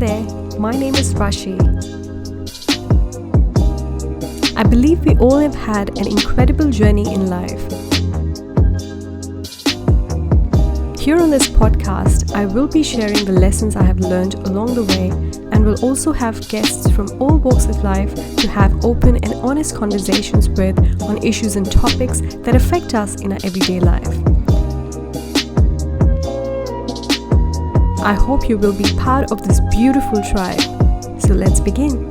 there, my name is Rashi. I believe we all have had an incredible journey in life. Here on this podcast, I will be sharing the lessons I have learned along the way and will also have guests from all walks of life to have open and honest conversations with on issues and topics that affect us in our everyday life. I hope you will be part of this beautiful tribe. So let's begin.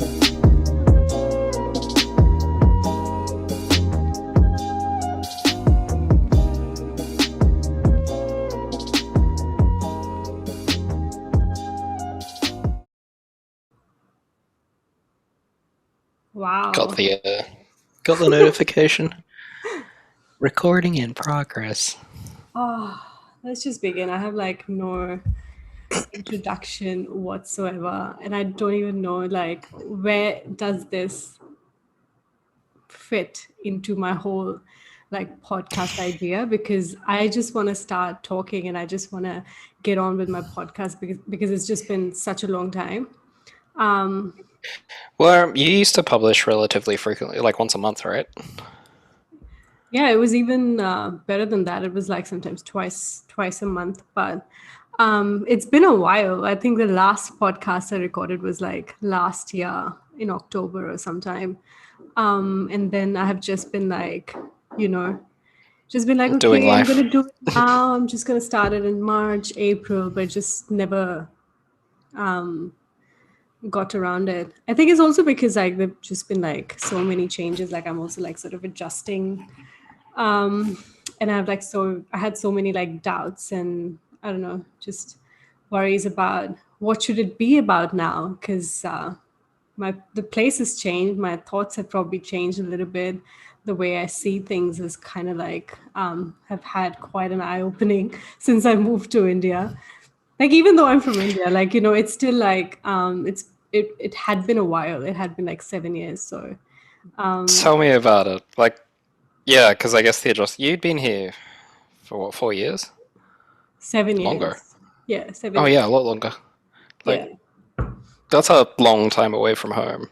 Wow. Got the notification. Recording in progress. Oh, let's just begin. I have no introduction whatsoever, and I don't even know where does this fit into my whole podcast idea, because I just want to start talking and I just want to get on with my podcast because it's just been such a long time. Well, you used to publish relatively frequently, like once a month, right? Yeah, it was even better than that. It was sometimes twice a month, but it's been a while. I think the last podcast I recorded was last year in October or sometime. And then I have just been okay, Doing I'm life. going to do it now. I'm just going to start it in March, April, but just never got around it. I think it's also because there've just been so many changes. I'm also sort of adjusting. And I have I had so many doubts and I don't know, just worries about what should it be about now, because the place has changed. My thoughts have probably changed a little bit. The way I see things is kind of have had quite an eye-opening since I moved to India. Even though I'm from India, it's still it had been a while. It had been 7 years. So Tell me about it. Yeah, because I guess you'd been here for what, 4 years? 7 years. Longer. Yeah, 7 Oh years. yeah, a lot longer. Yeah. That's a long time away from home.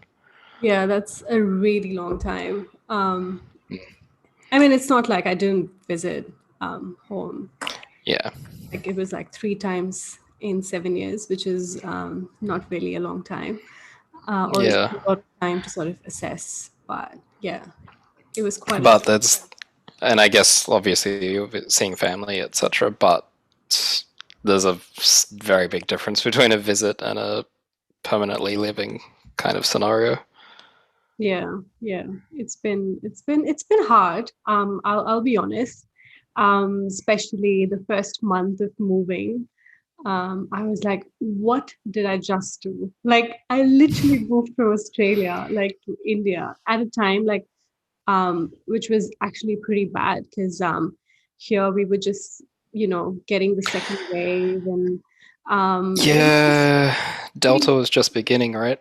Yeah, that's a really long time. I mean, it's not like I didn't visit home. Yeah. It was 3 times in 7 years, which is not really a long time. Or Yeah. a lot of time to sort of assess. But yeah, it was quite. But and I guess obviously you're seeing family, etc. But there's a very big difference between a visit and a permanently living kind of scenario. Yeah, it's been hard. I'll be honest. Especially the first month of moving. I was like, what did I just do? I literally moved from Australia to India at a time which was actually pretty bad, because here we were just getting the second wave, and Delta was just beginning, right?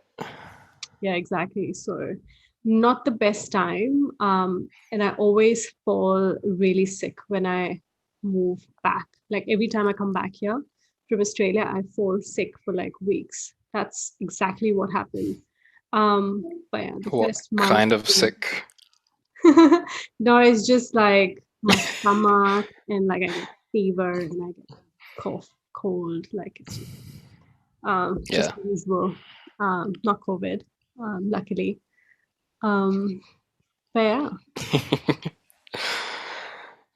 Yeah, exactly. So not the best time. And I always fall really sick when I move back. Every time I come back here from Australia, I fall sick for weeks. That's exactly what happened. But yeah, the first month. What kind of sick? No, it's just my stomach, and I get fever and I get cough, cold. It's just the usual. Not COVID, luckily. But yeah.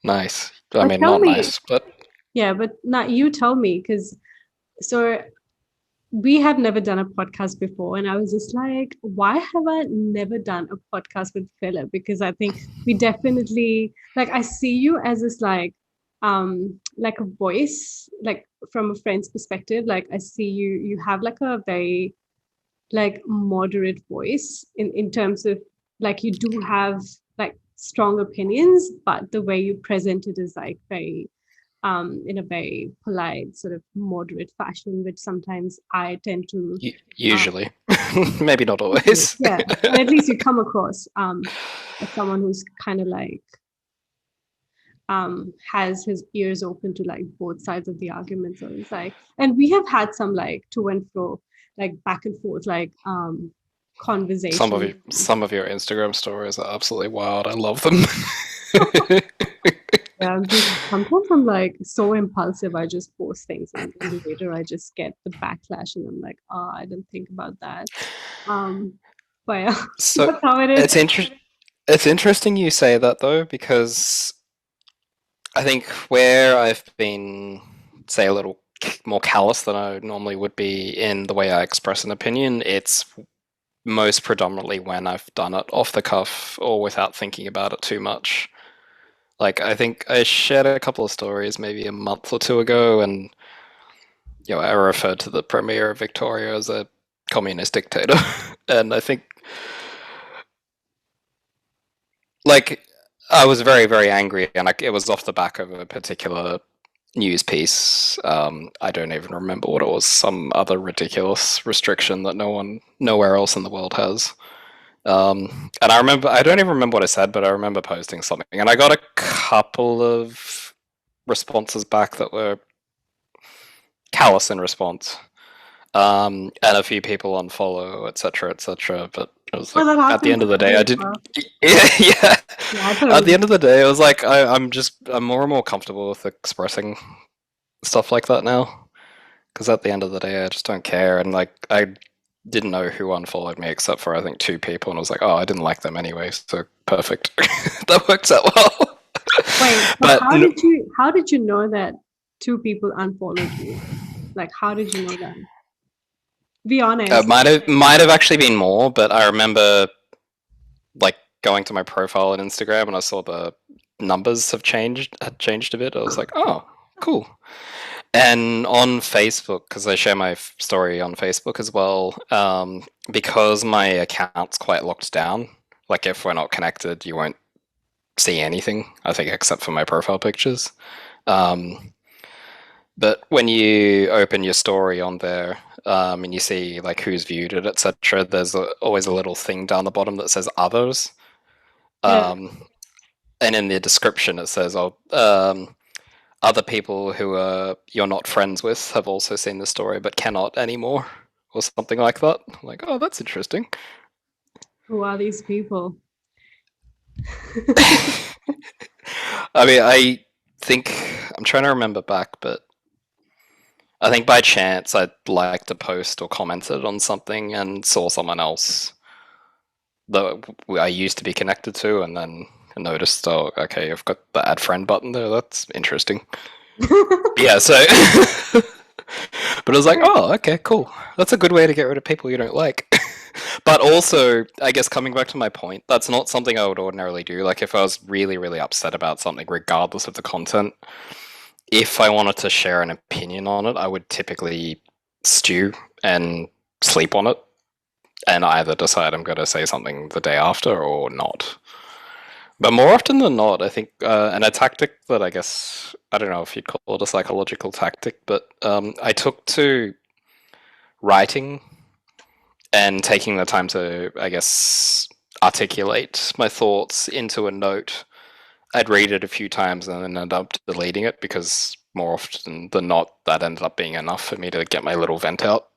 Nice. I mean, not nice, but yeah. But not you. Tell me, because we have never done a podcast before, and I was just why have I never done a podcast with Philip? Because I think we definitely I see you as this a voice, from a friend's perspective. I see you have a very moderate voice in terms of you do have strong opinions, but the way you present it is very in a very polite sort of moderate fashion, which sometimes I tend to usually maybe not always. Yeah, and at least you come across as someone who's kind of has his ears open to both sides of the argument. So it's and we have had some to and fro like back and forth, like conversation. Some of your Instagram stories are absolutely wild. I love them. Yeah, sometimes I'm like so impulsive. I just post things, and then later I just get the backlash, and I'm like, oh, I didn't think about that. But yeah, So that's how it is. it's interesting you say that though, because I think where I've been, say, a little more callous than I normally would be in the way I express an opinion, it's most predominantly when I've done it off the cuff or without thinking about it too much. Like, I think I shared a couple of stories maybe a month or two ago, and I referred to the Premier of Victoria as a communist dictator. And I think, like, I was very, very angry, and it was off the back of a particular news piece. I don't even remember what it was. Some other ridiculous restriction that nowhere else in the world has. And I don't even remember what I said, but I remember posting something, and I got a couple of responses back that were callous in response, and a few people unfollow, etc., etc. But it was like, at the end of the day, I did. Yeah. At the end of the day, I was like, I'm more and more comfortable with expressing stuff like that now, because at the end of the day, I just don't care, and like I didn't know who unfollowed me except for I think 2 people, and I was like, oh, I didn't like them anyway, so perfect. That works out well. Wait, but how did you know that 2 people unfollowed you? Like, how did you know that? Be honest. Might have actually been more, but I remember like going to my profile on Instagram and I saw the numbers had changed a bit. I was like, oh, cool. And on Facebook, because I share my story on Facebook as well, because my account's quite locked down, like if we're not connected, you won't see anything, I think, except for my profile pictures. But when you open your story on there, and you see like who's viewed it, etc., there's always a little thing down the bottom that says others. And in the description it says, other people who you're not friends with have also seen the story but cannot anymore, or something like that. I'm like, oh, that's interesting. Who are these people? I mean, I think I'm trying to remember back, but I think by chance I'd liked a post or commented on something and saw someone else that I used to be connected to, and then I noticed, oh, okay, I've got the add friend button there. That's interesting. Yeah, so but I was like, oh, okay, cool. That's a good way to get rid of people you don't like. But also, I guess coming back to my point, that's not something I would ordinarily do. Like if I was really, really upset about something, regardless of the content, if I wanted to share an opinion on it, I would typically stew and sleep on it, and either decide I'm going to say something the day after or not. But more often than not, I think, and a tactic that I guess, I don't know if you'd call it a psychological tactic, but I took to writing and taking the time to, I guess, articulate my thoughts into a note. I'd read it a few times and then end up deleting it, because more often than not, that ended up being enough for me to get my little vent out.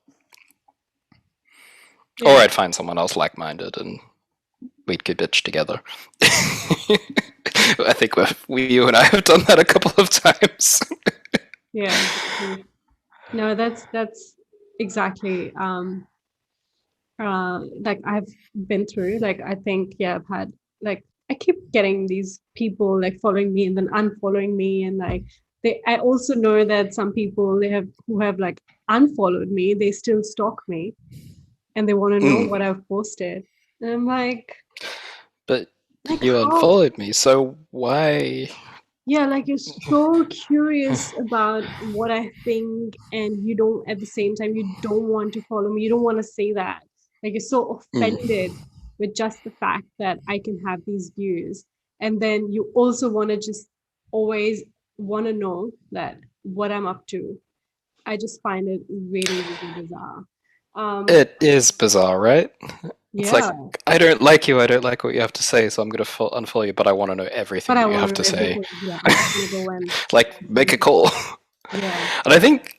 Yeah. Or I'd find someone else like-minded and we'd get bitch together. I think you and I have done that a couple of times. Yeah. No, that's exactly like I've been through. Like I think, yeah, I've had like I keep getting these people like following me and then unfollowing me, and like I also know that some people who have like unfollowed me, they still stalk me and they want to know what I've posted. And I'm like, but you unfollowed me, so why? Yeah, like you're so curious about what I think, and you don't, at the same time, you don't want to follow me. You don't want to say that. Like you're so offended with just the fact that I can have these views. And then you also want to just always want to know that what I'm up to. I just find it really, really bizarre. It is bizarre, right? It's like, I don't like you, I don't like what you have to say, so I'm going to unfollow you, but I want to know everything you have to say. Yeah, I go and like, make a call. Yeah. And I think,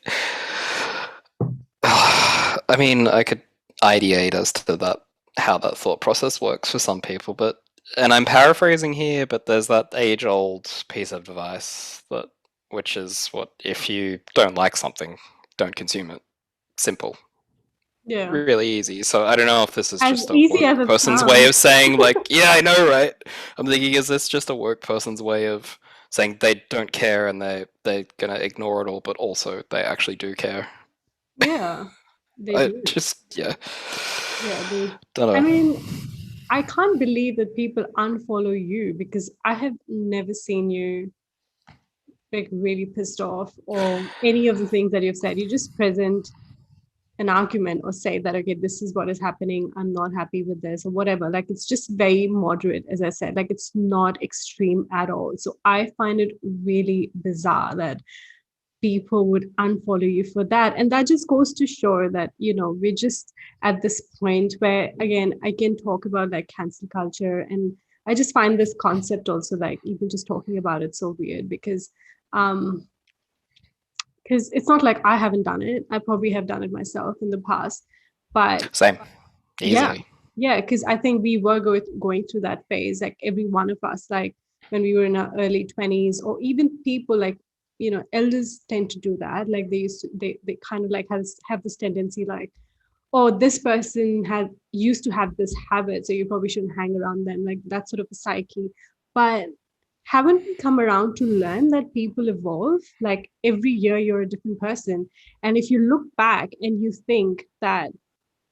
I mean, I could ideate as to that, how that thought process works for some people, but, and I'm paraphrasing here, but there's that age-old piece of advice that, which is what, if you don't like something, don't consume it. Simple. Yeah. Really easy. So I don't know if this is As just a easy as woke it person's sounds. way of saying, like, yeah, I know, right? I'm thinking, is this just a woke person's way of saying they don't care and they're gonna ignore it all, but also they actually do care? Yeah, they I do. just, yeah, Yeah, they. don't I know. mean, I can't believe that people unfollow you because I have never seen you like really pissed off or any of the things that you've said. You just present an argument or say that, okay, this is what is happening. I'm not happy with this or whatever. Like it's just very moderate, as I said, like it's not extreme at all. So I find it really bizarre that people would unfollow you for that. And that just goes to show that, we're just at this point where, again, I can talk about like cancel culture. And I just find this concept also like even just talking about it so weird um, because it's not like I haven't done it. I probably have done it myself in the past. But Same, yeah, easily. yeah, because I think we were going through that phase, like every one of us, like when we were in our early 20s, or even people like, elders tend to do that. Like they kind of like have this tendency like, oh, this person had used to have this habit, so you probably shouldn't hang around them, like that sort of a psyche. But haven't we come around to learn that people evolve? Like every year you're a different person. And if you look back and you think that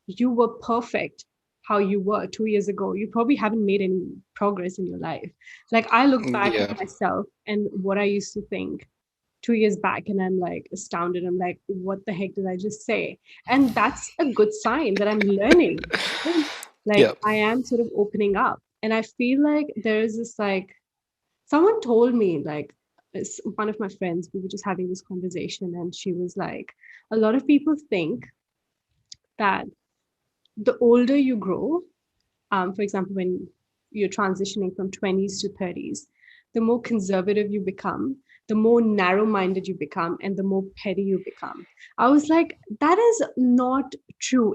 you were perfect how you were 2 years ago, you probably haven't made any progress in your life. Like I look back Yeah, at myself and what I used to think 2 years back, and I'm like astounded. I'm like, what the heck did I just say? And that's a good sign that I'm learning. Right? Like yeah. I am sort of opening up. And I feel like there's this like, someone told me, like, one of my friends, we were just having this conversation, and she was like, a lot of people think that the older you grow, for example, when you're transitioning from 20s to 30s, the more conservative you become, the more narrow minded you become, and the more petty you become. I was like, that is not true.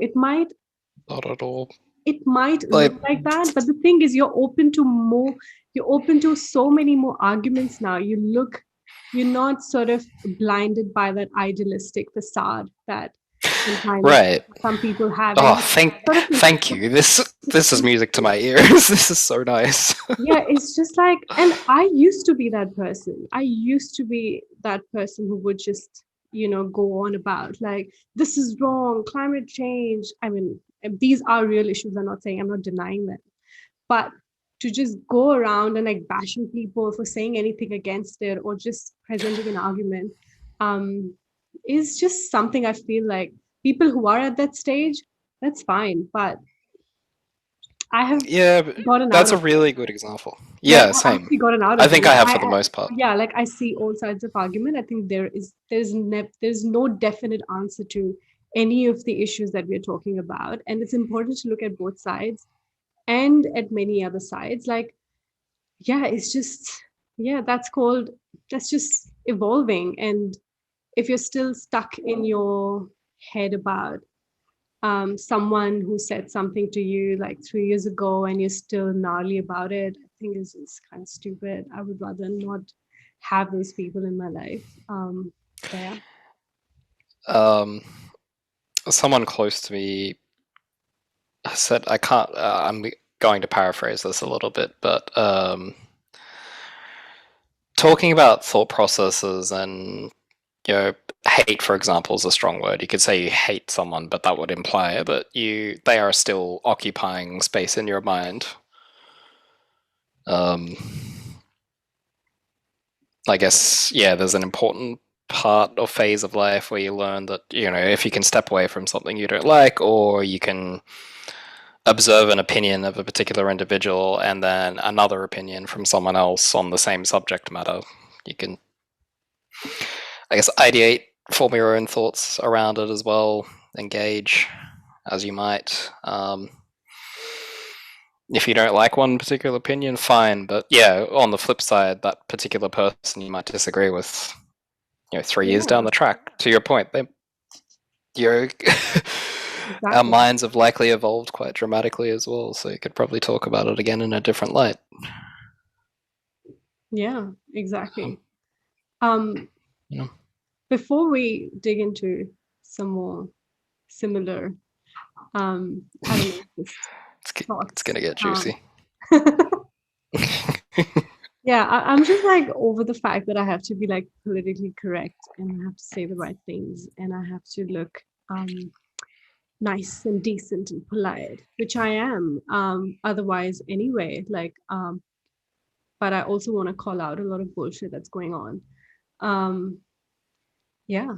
Not at all. It might Like, look like that, but the thing is, you're open to so many more arguments now. You're not sort of blinded by that idealistic facade that sometimes right. some people have. Oh, And sort of thank you. This is music to my ears. This is so nice. yeah, it's just like, and I used to be that person. I used to be that person who would just, go on about like, this is wrong, climate change. I mean, these are real issues. I'm not denying them. But to just go around and like bashing people for saying anything against it or just presenting an argument, um, is just something I feel like people who are at that stage, that's fine. But I have Yeah, but gotten out that's a of it. really good example. Like Yeah, I've actually same. gotten out I of it. think I Like have for the most part. yeah, like I see all sides of argument. I think there's no definite answer to any of the issues that we're talking about, and it's important to look at both sides and at many other sides. Like yeah, it's just yeah, that's just evolving. And if you're still stuck in your head about someone who said something to you like 3 years ago and you're still gnarly about it, I think is kind of stupid. I would rather not have those people in my life. Yeah. Um, Someone close to me said, I can't. I'm going to paraphrase this a little bit, but talking about thought processes and, hate, for example, is a strong word. You could say you hate someone, but that would imply that they are still occupying space in your mind. Um, I guess, yeah, there's an important part or phase of life where you learn that, if you can step away from something you don't like, or you can observe an opinion of a particular individual and then another opinion from someone else on the same subject matter, you can, I guess, ideate, form your own thoughts around it as well, engage as you might. If you don't like one particular opinion, fine. But yeah, on the flip side, that particular person you might disagree with, 3 years down Yeah. the track, to your point, you're our minds have likely evolved quite dramatically as well, so you could probably talk about it again in a different light. Yeah, exactly. Yeah. Before we dig into some more similar, I don't know, just thoughts. It's gonna get juicy. Yeah, I'm just like over the fact that I have to be like politically correct and I have to say the right things and I have to look nice and decent and polite, which I am otherwise anyway. Like, but I also want to call out a lot of bullshit that's going on. Yeah,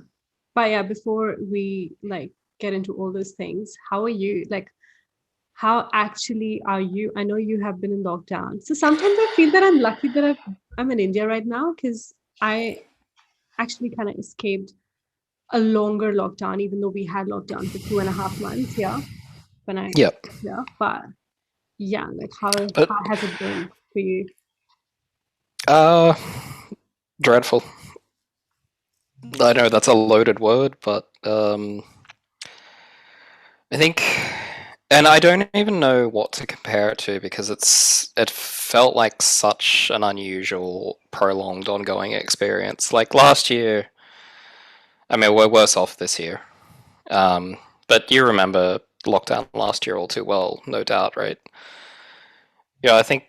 but yeah, before we like get into all those things, how are you? Like, how actually are you? I know you have been in lockdown. So sometimes I feel that I'm lucky that I'm in India right now because I actually kind of escaped a longer lockdown, even though we had lockdown for 2.5 months. Yeah. When I, Yep. yeah. But yeah, like how has it been for you? Dreadful. I know that's a loaded word, but I think, and I don't even know what to compare it to because it felt like such an unusual, prolonged, ongoing experience. Like last year, I mean, we're worse off this year, but you remember lockdown last year all too well, no doubt, right? Yeah, I think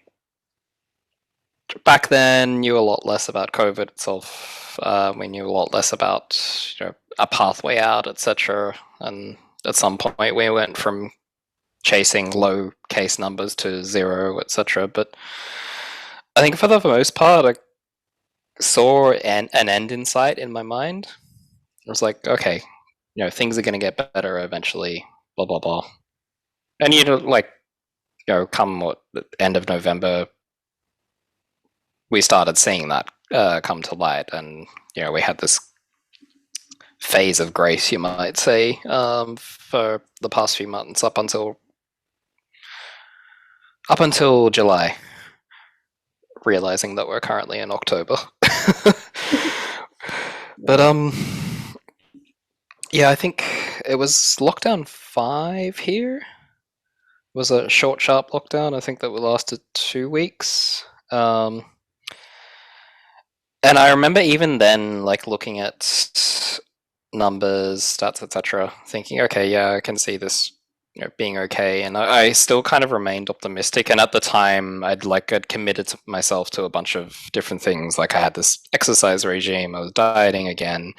back then knew a lot less about COVID itself. We knew a lot less about a pathway out, etc. And at some point, we went from chasing low case numbers to zero, etc. But I think for the most part, I saw an end in sight in my mind. I was like, okay, things are going to get better eventually. Blah blah blah. And come the end of November, we started seeing that come to light, and we had this phase of grace, you might say, for the past few months up until July, realizing that we're currently in October. But yeah, I think it was lockdown 5 here. It was a short, sharp lockdown. I think that lasted 2 weeks. And I remember even then, like looking at numbers, stats, etc., thinking, okay, yeah, I can see this being okay, and I still kind of remained optimistic. And at the time, I'd committed myself to a bunch of different things. Like I had this exercise regime, I was dieting again,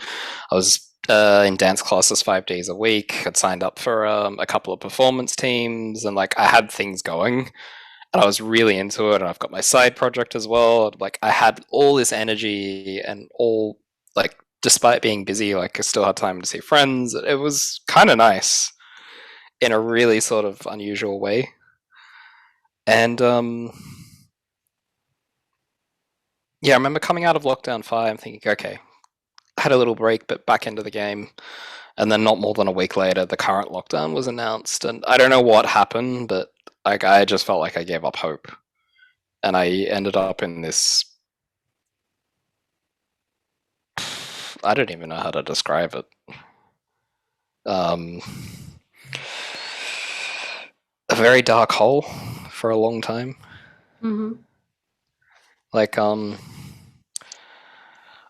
I was in dance classes 5 days a week. I'd signed up for a couple of performance teams, and I had things going, and I was really into it. And I've got my side project as well. Like I had all this energy, and all despite being busy, I still had time to see friends. It was kind of nice in a really sort of unusual way. And yeah, I remember coming out of lockdown 5 and thinking, okay, I had a little break, but back into the game. And then not more than a week later, the current lockdown was announced. And I don't know what happened, but I just felt like I gave up hope. And I ended up in this, I don't even know how to describe it. A very dark hole for a long time. Mm-hmm.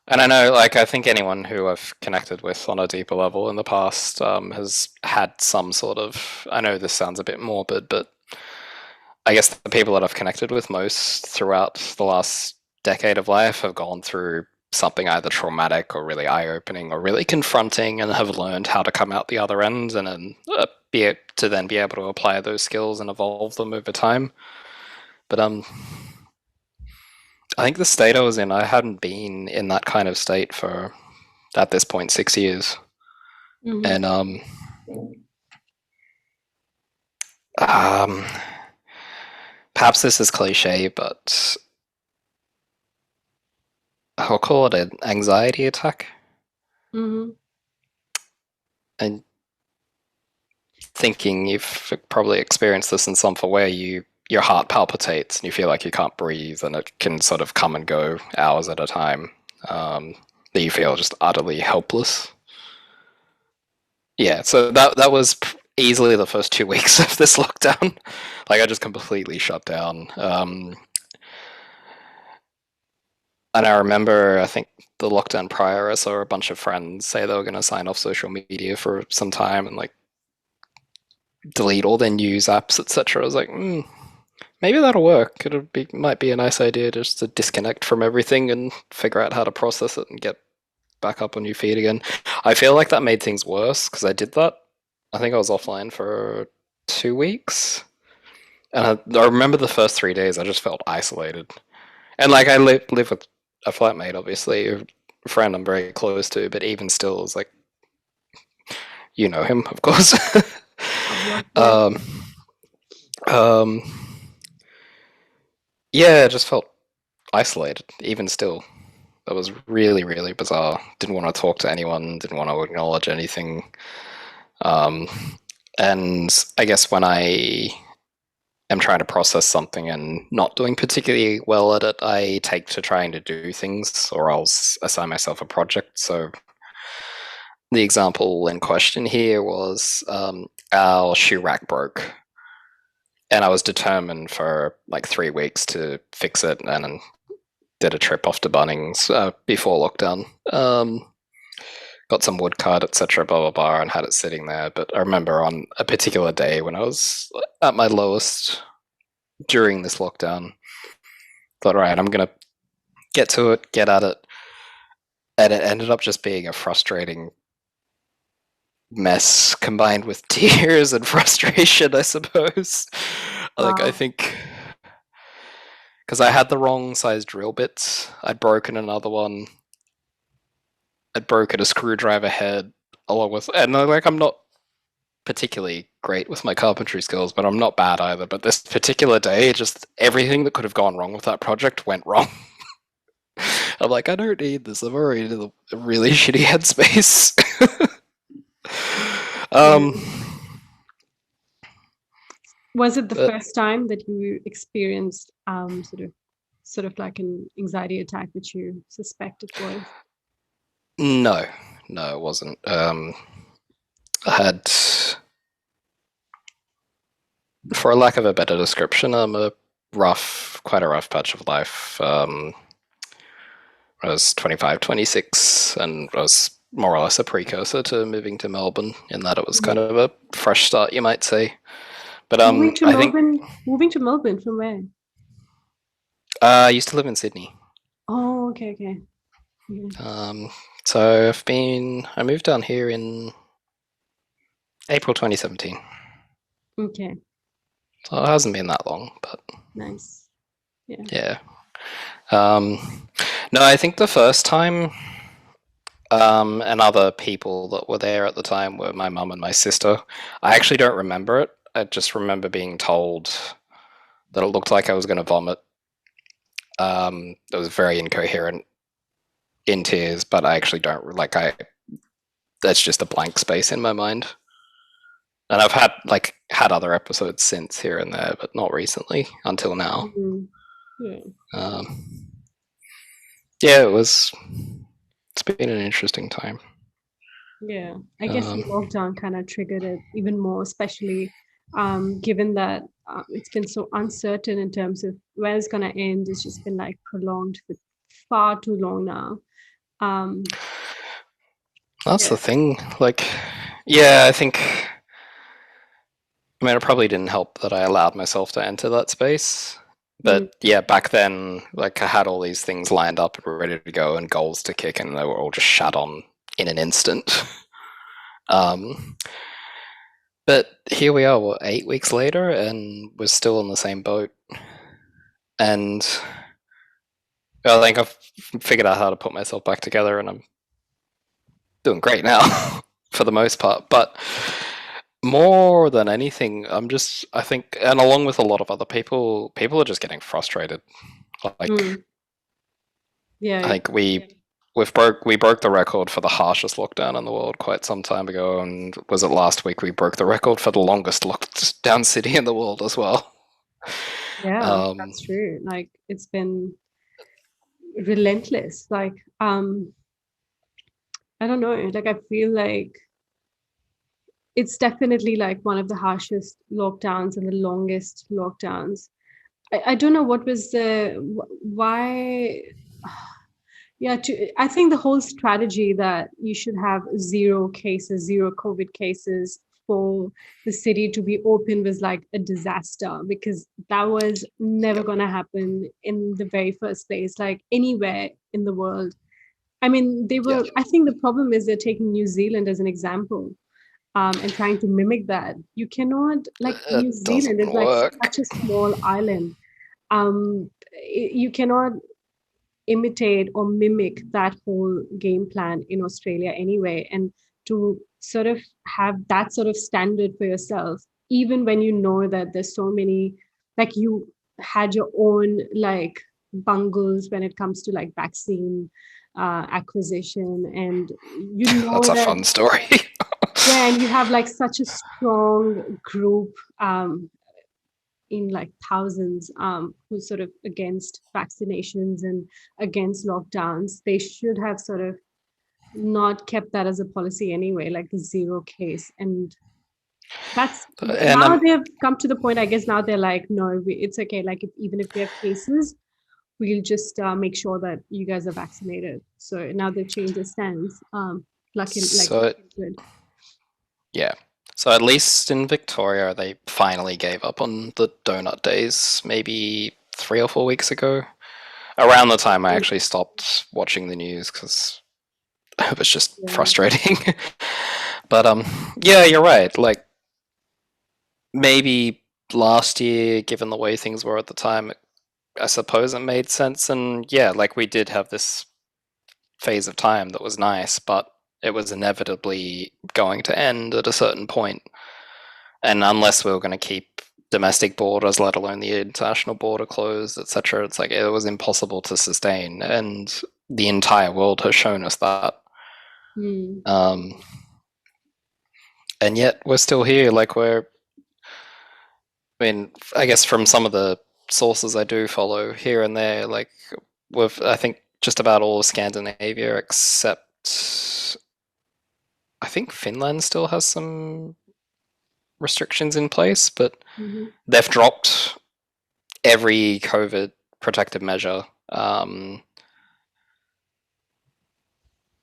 And I know, I think anyone who I've connected with on a deeper level in the past has had some sort of, I know this sounds a bit morbid, but I guess the people that I've connected with most throughout the last decade of life have gone through something either traumatic or really eye-opening or really confronting, and have learned how to come out the other end and then be able to apply those skills and evolve them over time. But I think the state I was in, I hadn't been in that kind of state for, at this point, 6 years. Mm-hmm. And perhaps this is cliche, but I'll call it an anxiety attack. Mm-hmm. And thinking you've probably experienced this in some form where your heart palpitates and you feel like you can't breathe, and it can sort of come and go hours at a time. That you feel just utterly helpless. Yeah, so that was easily the first 2 weeks of this lockdown. Like, I just completely shut down. And I remember, I think the lockdown prior, I saw a bunch of friends say they were going to sign off social media for some time and like delete all their news apps, etc. I was like, maybe that'll work. Might be a nice idea just to disconnect from everything and figure out how to process it and get back up on your feet again. I feel like that made things worse because I did that. I think I was offline for 2 weeks, and I remember the first 3 days I just felt isolated. And like I live with a flatmate, obviously, a friend I'm very close to, but even still, it's like, you know him, of course. um, yeah, I just felt isolated, even still. That was really, really bizarre. Didn't want to talk to anyone, didn't want to acknowledge anything. And I guess when I am trying to process something and not doing particularly well at it, I take to trying to do things, or I'll assign myself a project. So the example in question here was our shoe rack broke, and I was determined for like 3 weeks to fix it, and did a trip off to Bunnings before lockdown. Got some wood cut, etc., blah blah blah, and had it sitting there. But I remember on a particular day when I was at my lowest during this lockdown, thought, all right, I'm gonna get to it, get at it, and it ended up just being a frustrating mess combined with tears and frustration, I suppose. Like, I think because I had the wrong size drill bits, I'd broken another one. I'd broken a screwdriver head along with, and like, I'm not particularly great with my carpentry skills, but I'm not bad either. But this particular day, just everything that could have gone wrong with that project went wrong. I'm like, I don't need this. I'm already in a really shitty headspace. Was it the first time that you experienced sort of like an anxiety attack that you suspected was? No, it wasn't. I had, for a lack of a better description, quite a rough patch of life. I was 25, 26, and I was more or less a precursor to moving to Melbourne, in that it was kind of a fresh start, you might say. But moving to Melbourne from where? I used to live in Sydney. Oh, okay. So I moved down here in April 2017. Okay. So it hasn't been that long, but nice. Yeah. No, I think the first time, and other people that were there at the time were my mum and my sister. I actually don't remember it. I just remember being told that it looked like I was going to vomit. It was very incoherent, in tears, but I actually don't that's just a blank space in my mind. And I've had other episodes since here and there, but not recently until now. It's been an interesting time. Yeah, I guess the lockdown kind of triggered it even more, especially given that it's been so uncertain in terms of when it's going to end. It's just been like prolonged for far too long now. That's the thing. I think, it probably didn't help that I allowed myself to enter that space. But back then, I had all these things lined up and ready to go and goals to kick, and they were all just shut on in an instant. But here we are, 8 weeks later, and we're still in the same boat. And I think I've figured out how to put myself back together, and I'm doing great now for the most part. But more than anything, I think, and along with a lot of other people are just getting frustrated. I think we broke the record for the harshest lockdown in the world quite some time ago, and was it last week we broke the record for the longest lockdown city in the world as well. Yeah, that's true. It's been relentless. I don't know. I feel like it's definitely like one of the harshest lockdowns and the longest lockdowns. I don't know what was why. Yeah, I think the whole strategy that you should have zero cases, zero COVID cases for the city to be open was like a disaster, because that was never Yep. going to happen in the very first place, like anywhere in the world. I mean, Yeah. I think the problem is they're taking New Zealand as an example, and trying to mimic that. You cannot, like, It New Zealand is doesn't like work. such a small island. You cannot imitate or mimic that whole game plan in Australia anyway. And to sort of have that sort of standard for yourself, even when you know that there's so many, like, you had your own like bungles when it comes to like vaccine acquisition, and you That's know a that, fun story. yeah, and you have like such a strong group in like thousands, who's sort of against vaccinations and against lockdowns. They should have sort of not kept that as a policy anyway, like the zero case. And that's And now they've come to the point, I guess now they're like, no, it's okay. Like, even if we have cases, we'll just make sure that you guys are vaccinated. So now they've changed their stance. Lucky, like, so good. yeah. So at least in Victoria, they finally gave up on the donut days, maybe 3 or 4 weeks ago. Around the time I actually stopped watching the news because it was just Yeah. frustrating. But yeah, you're right. Like maybe last year, given the way things were at the time, I suppose it made sense. And yeah, like we did have this phase of time that was nice, but it was inevitably going to end at a certain point. And unless we were going to keep domestic borders, let alone the international border closed, etc., it's like it was impossible to sustain. And the entire world has shown us that. And yet we're still here. Like I guess from some of the sources I do follow here and there, like with I think just about all of Scandinavia except I think Finland still has some restrictions in place, but they've dropped every COVID protective measure. I'm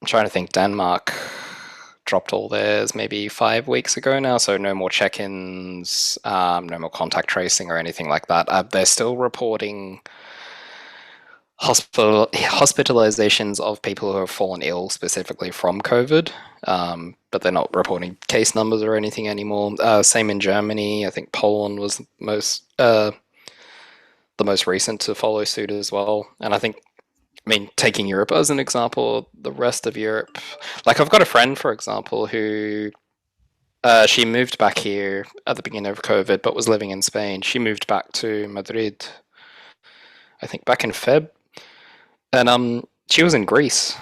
trying to think. Denmark dropped all theirs maybe 5 weeks ago now, so no more check-ins, no more contact tracing or anything like that. They're still reporting hospitalizations of people who have fallen ill specifically from COVID, but they're not reporting case numbers or anything anymore. Same in Germany. I think Poland was the most recent to follow suit as well. And I think, taking Europe as an example, the rest of Europe, like I've got a friend, for example, who she moved back here at the beginning of COVID, but was living in Spain. She moved back to Madrid, I think back in Feb, and she was in Greece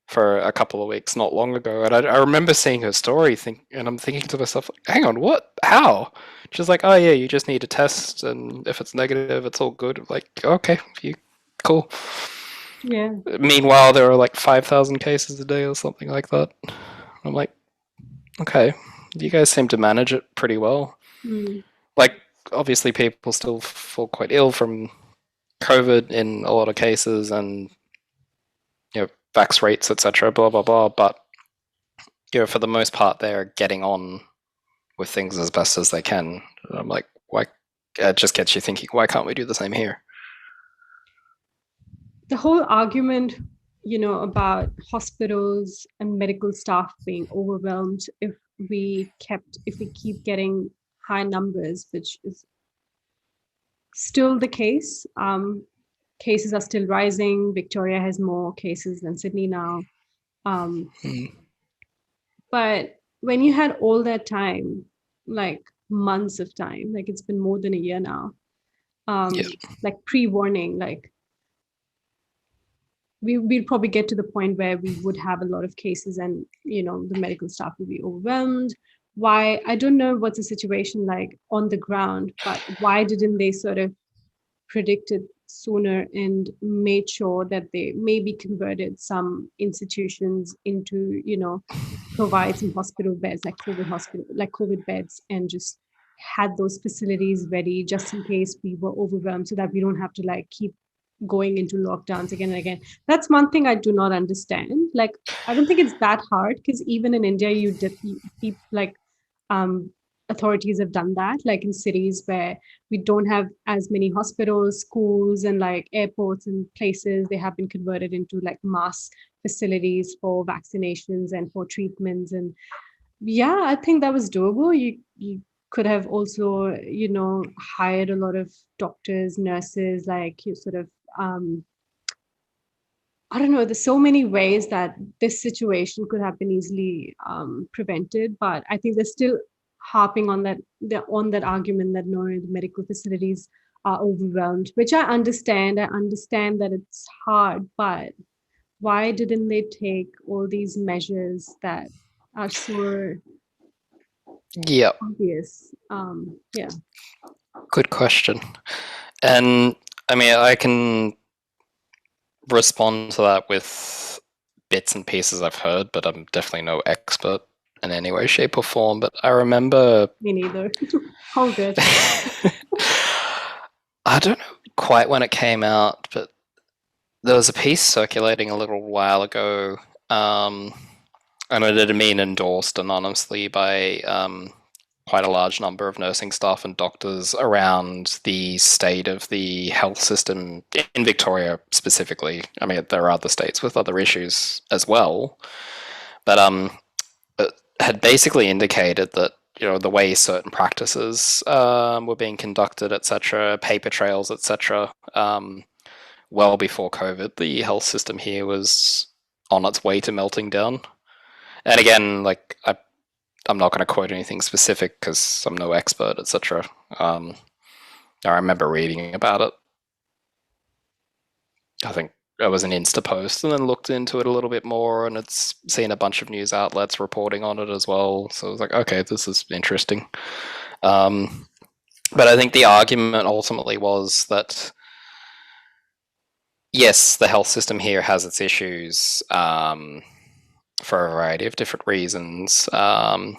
for a couple of weeks not long ago, and I remember seeing her story, and I'm thinking to myself, hang on, what? How? She's like, oh yeah, you just need a test, and if it's negative, it's all good. Like, okay, cool. Yeah. Meanwhile, there are like 5,000 cases a day or something like that. I'm like, okay, you guys seem to manage it pretty well. Like, obviously, people still fall quite ill from COVID in a lot of cases, and vax rates, etc., blah blah blah. But for the most part, they're getting on with things as best as they can. And I'm like, why? It just gets you thinking, why can't we do the same here? The whole argument, about hospitals and medical staff being overwhelmed if we keep getting high numbers, which is still the case. Cases are still rising. Victoria has more cases than Sydney now. But when you had all that time, like months of time, like it's been more than a year now, like pre-warning, like we'd probably get to the point where we would have a lot of cases, and the medical staff would be overwhelmed. Why? I don't know what's the situation like on the ground, but why didn't they sort of predict it sooner and made sure that they maybe converted some institutions into, provide some hospital beds, like COVID beds, and just had those facilities ready just in case we were overwhelmed, so that we don't have to like keep going into lockdowns again and again. That's one thing I do not understand. Like, I don't think it's that hard, because even in India, um, authorities have done that, like in cities where we don't have as many hospitals, schools, and like airports and places. They have been converted into like mass facilities for vaccinations and for treatments. And yeah, I think that was doable. You could have also, hired a lot of doctors, nurses, like you sort of, I don't know, there's so many ways that this situation could have been easily prevented, but I think they're still harping on that, argument that no, the medical facilities are overwhelmed, which I understand. I understand that it's hard, but why didn't they take all these measures that are so Yep. obvious? Yeah. Good question. And I mean, I can respond to that with bits and pieces I've heard, but I'm definitely no expert in any way, shape, or form. But I remember. Me neither. All good. I don't know quite when it came out, but there was a piece circulating a little while ago, and it had been endorsed anonymously by quite a large number of nursing staff and doctors around the state of the health system in Victoria specifically. I mean, there are other states with other issues as well, but it had basically indicated that the way certain practices were being conducted, etc., paper trails, etc., well before COVID, the health system here was on its way to melting down. And again, like I'm not going to quote anything specific because I'm no expert, etc. I remember reading about it. I think it was an Insta post, and then looked into it a little bit more, and it's seen a bunch of news outlets reporting on it as well. So I was like, okay, this is interesting. But I think the argument ultimately was that yes, the health system here has its issues for a variety of different reasons. I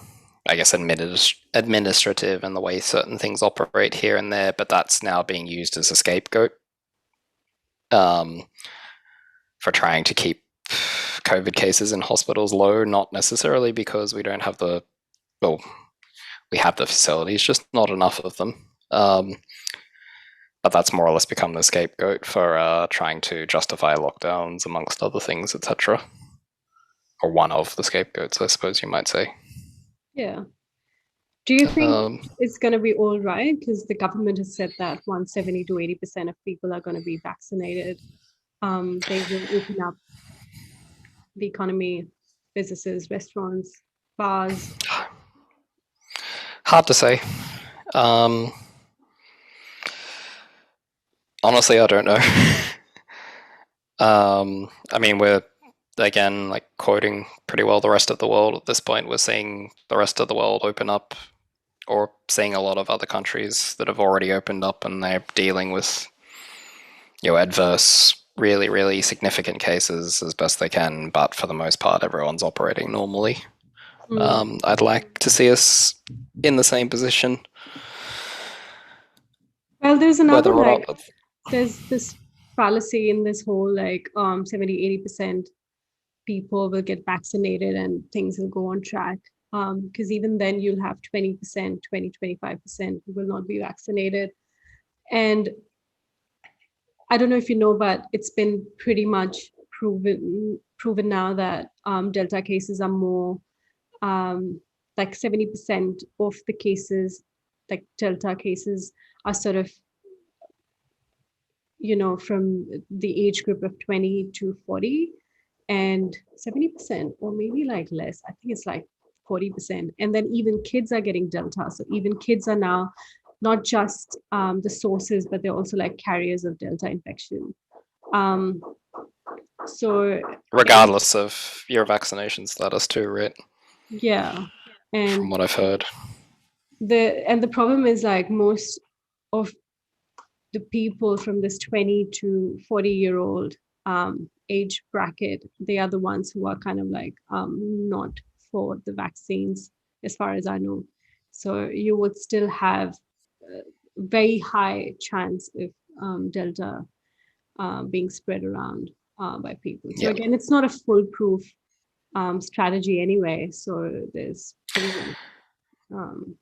guess administrative and the way certain things operate here and there, but that's now being used as a scapegoat for trying to keep COVID cases in hospitals low, not necessarily because we don't have we have the facilities, just not enough of them. But that's more or less become the scapegoat for trying to justify lockdowns, amongst other things, etc. Or one of the scapegoats, I suppose you might say. Yeah. Do you think it's going to be all right? Because the government has said that once 70 to 80% of people are going to be vaccinated, they will open up the economy, businesses, restaurants, bars. Hard to say. Honestly, I don't know. I mean, we're again like quoting pretty well the rest of the world at this point. We're seeing the rest of the world open up, or seeing a lot of other countries that have already opened up, and they're dealing with adverse, really, really significant cases as best they can. But for the most part, everyone's operating normally. I'd like to see us in the same position. Well, there's another there's this fallacy in this whole 70-80% people will get vaccinated and things will go on track, because even then you'll have 20%, 20-25% who will not be vaccinated. And I don't know if you know, but it's been pretty much proven now that Delta cases are more, like 70% of the cases, like Delta cases, are sort of, from the age group of 20 to 40, and 70%, or maybe like less, I think it's like 40%. And then even kids are getting Delta. So even kids are now not just the sources, but they're also like carriers of Delta infection. So regardless of your vaccination status too, right? Yeah. And from what I've heard. The problem is like most of the people from this 20 to 40-year-old age bracket, they are the ones who are kind of like not for the vaccines, as far as I know. So you would still have a very high chance of Delta being spread around by people. So again, it's not a foolproof strategy anyway. So there's pretty much.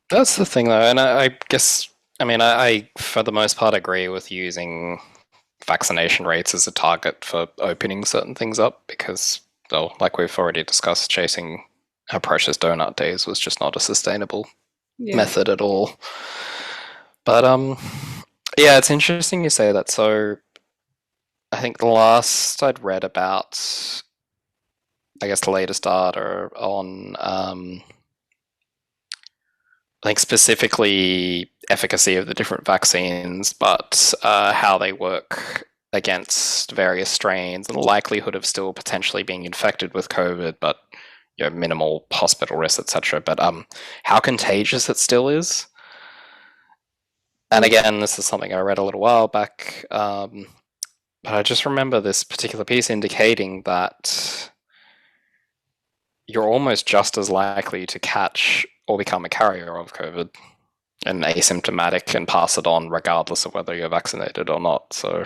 That's the thing, though, and I guess, I mean, I for the most part agree with using vaccination rates as a target for opening certain things up because, well, like we've already discussed, chasing our precious donut days was just not a sustainable method at all. But yeah, it's interesting you say that. So I think the last I'd read about, I guess the latest data on I think specifically efficacy of the different vaccines, but how they work against various strains and the likelihood of still potentially being infected with COVID, but minimal hospital risk, etc. But how contagious it still is. And again, this is something I read a little while back, but I just remember this particular piece indicating that you're almost just as likely to catch or become a carrier of COVID and asymptomatic and pass it on regardless of whether you're vaccinated or not. So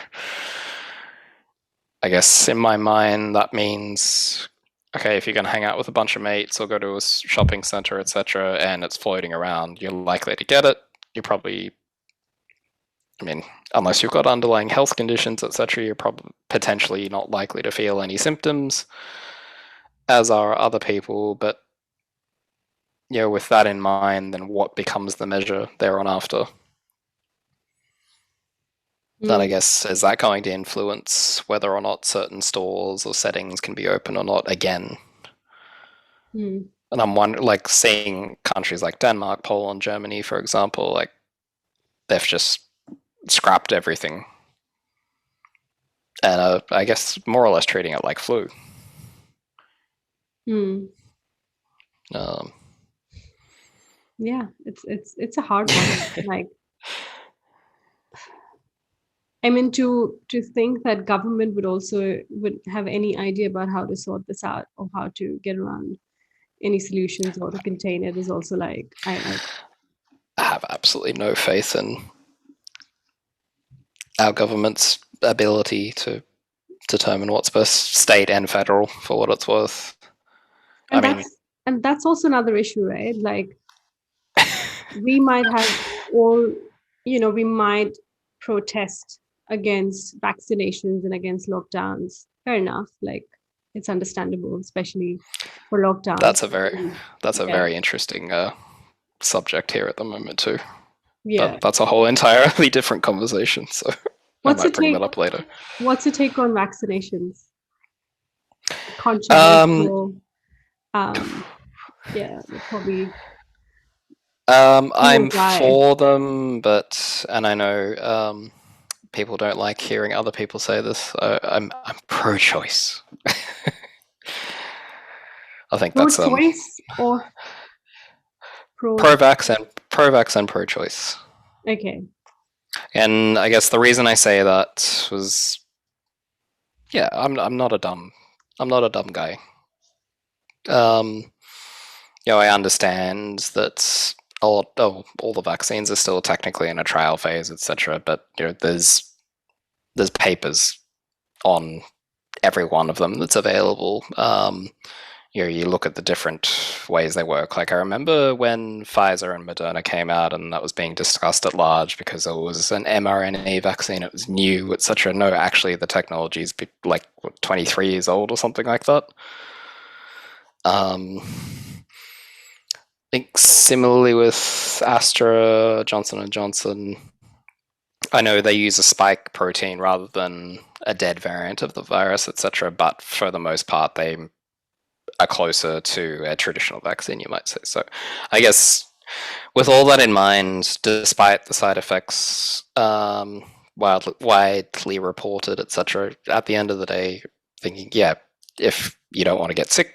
I guess in my mind that means, okay, if you're going to hang out with a bunch of mates or go to a shopping center, etc., and it's floating around, you're likely to get it. You're probably, I mean, unless you've got underlying health conditions, etc., you're probably potentially not likely to feel any symptoms, as are other people. But with that in mind, then what becomes the measure there on after? Then I guess, is that going to influence whether or not certain stores or settings can be open or not again? And I'm wondering, like, seeing countries like Denmark, Poland, Germany, for example, like, they've just scrapped everything. And I guess more or less treating it like flu. Yeah, it's a hard one. Like, I mean, to think that government would have any idea about how to sort this out or how to get around any solutions or to contain it is also like, I have absolutely no faith in our government's ability to determine what's best, state and federal, for what it's worth. And that's also another issue, right? Like, we might have we might protest against vaccinations and against lockdowns. Fair enough. Like, it's understandable, especially for lockdowns. That's a very interesting subject here at the moment too. Yeah, but that's a whole entirely different conversation. So I might bring that up later. What's your take on vaccinations? Controversial. Yeah, probably. I'm for them, and I know people don't like hearing other people say this. I'm pro-choice. I think that's pro-choice or pro-vax and pro-choice. Okay. And I guess the reason I say that was, I'm not a dumb guy. I understand that all the vaccines are still technically in a trial phase, etc. But there's papers on every one of them that's available. You look at the different ways they work. Like, I remember when Pfizer and Moderna came out, and that was being discussed at large because it was an mRNA vaccine. It was new, etc. No, actually, the technology is like 23 years old or something like that. I think similarly with Astra, Johnson & Johnson, I know they use a spike protein rather than a dead variant of the virus, etc. But for the most part, they are closer to a traditional vaccine, you might say. So I guess with all that in mind, despite the side effects widely reported, etc., at the end of the day, thinking, if you don't want to get sick,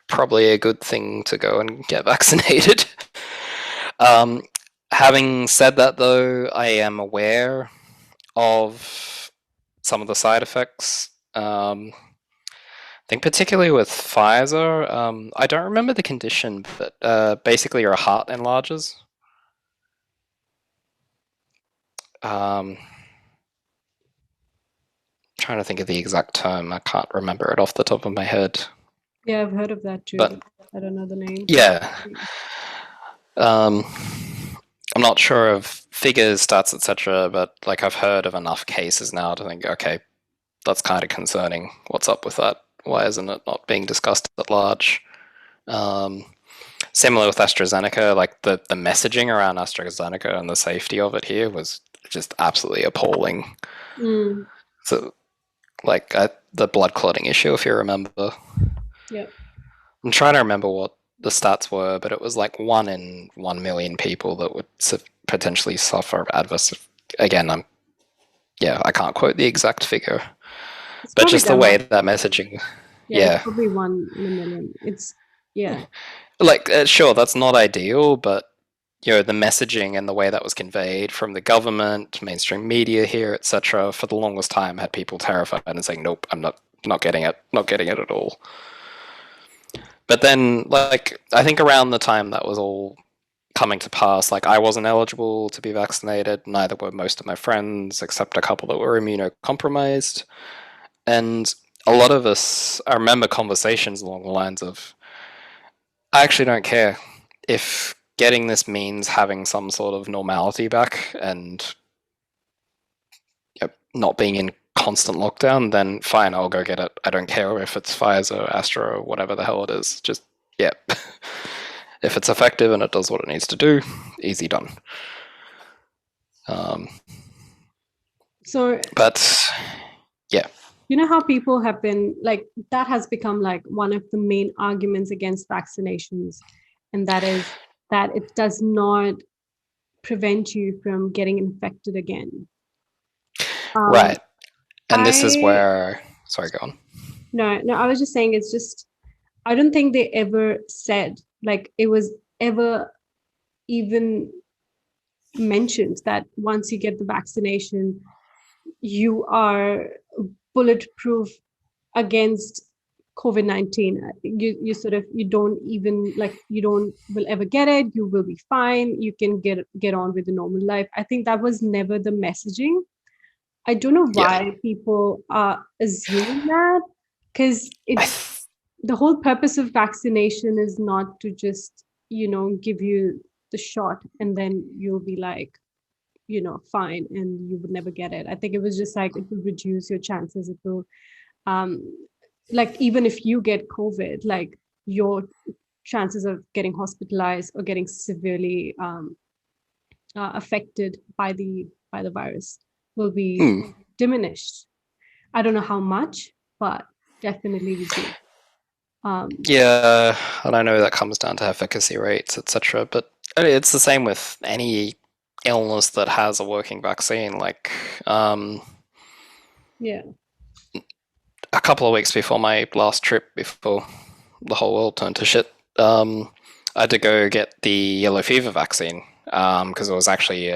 probably a good thing to go and get vaccinated. Having said that, though, I am aware of some of the side effects. I think particularly with Pfizer, I don't remember the condition, but basically your heart enlarges. Trying to think of the exact term. I can't remember it off the top of my head. Yeah, I've heard of that too. But I don't know the name. yeah. I'm not sure of figures, stats, etc., but like I've heard of enough cases now to think, okay, that's kind of concerning. What's up with that? Why isn't it not being discussed at large? Similar with AstraZeneca, like the messaging around AstraZeneca and the safety of it here was just absolutely appalling. So, like the blood clotting issue, if you remember. Yeah. I'm trying to remember what the stats were, but it was like 1 in 1 million people that would potentially suffer adverse. Again, I can't quote the exact figure, but just the way that messaging. Yeah, it's probably 1 in a million. It's like sure, that's not ideal, but the messaging and the way that was conveyed from the government, mainstream media here, etc., for the longest time had people terrified and saying, "Nope, I'm not getting it, not getting it at all." But then, like, I think around the time that was all coming to pass, like, I wasn't eligible to be vaccinated, neither were most of my friends, except a couple that were immunocompromised. And a lot of us, I remember conversations along the lines of, I actually don't care if getting this means having some sort of normality back and not being in constant lockdown, then fine, I'll go get it. I don't care if it's Pfizer, Astra, or whatever the hell it is. Just, yeah. If it's effective and it does what it needs to do, easy done. But, yeah. You know how people have been, like, that has become, like, one of the main arguments against vaccinations, and that is that it does not prevent you from getting infected again. Right. And this is where... Sorry, go on. No, I was just saying, it's just, I don't think they ever said, like, it was ever even mentioned that once you get the vaccination, you are bulletproof against COVID-19. You sort of, you don't even, like, you don't will ever get it. You will be fine. You can get on with the normal life. I think that was never the messaging. I don't know why people are assuming that, because the whole purpose of vaccination is not to just, give you the shot and then you'll be like, fine, and you would never get it. I think it was just like, it will reduce your chances. It will, like, even if you get COVID, like, your chances of getting hospitalized or getting severely affected by the virus will be diminished. I don't know how much, but definitely reduced. Yeah, and I know that comes down to efficacy rates, etc. But it's the same with any illness that has a working vaccine. Like, a couple of weeks before my last trip, before the whole world turned to shit, I had to go get the yellow fever vaccine because it was actually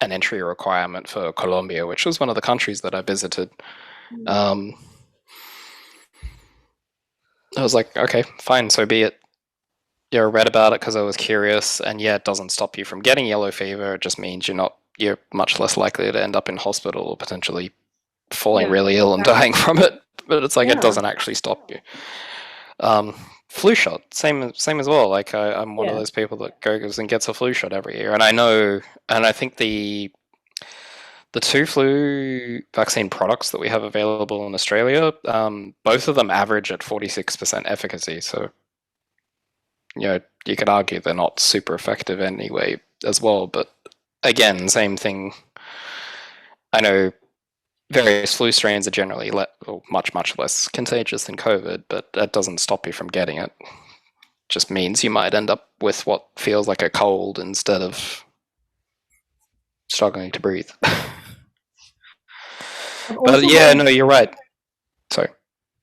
an entry requirement for Colombia, which was one of the countries that I visited. I was like, okay, fine, so be it. I read about it because I was curious, and it doesn't stop you from getting yellow fever. It just means you're much less likely to end up in hospital or potentially falling really ill and dying from it. But it's like, it doesn't actually stop you. Flu shot, same as well. Like, I'm one of those people that goes and gets a flu shot every year, and I know, and I think the 2 flu vaccine products that we have available in Australia, both of them average at 46% efficacy. So, you could argue they're not super effective anyway as well. But again, same thing. I know various flu strains are generally much, much less contagious than COVID, but that doesn't stop you from getting it. Just means you might end up with what feels like a cold instead of struggling to breathe. But no, you're right. Sorry.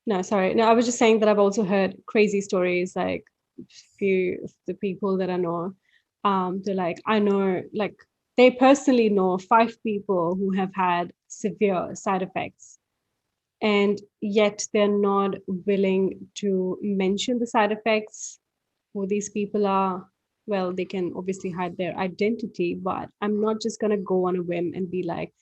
No, I was just saying that I've also heard crazy stories, like, few of the people that I know They're like, I know, like they personally know 5 people who have had severe side effects, and yet they're not willing to mention the side effects, who these people are. Well, they can obviously hide their identity, but I'm not just going to go on a whim and be like,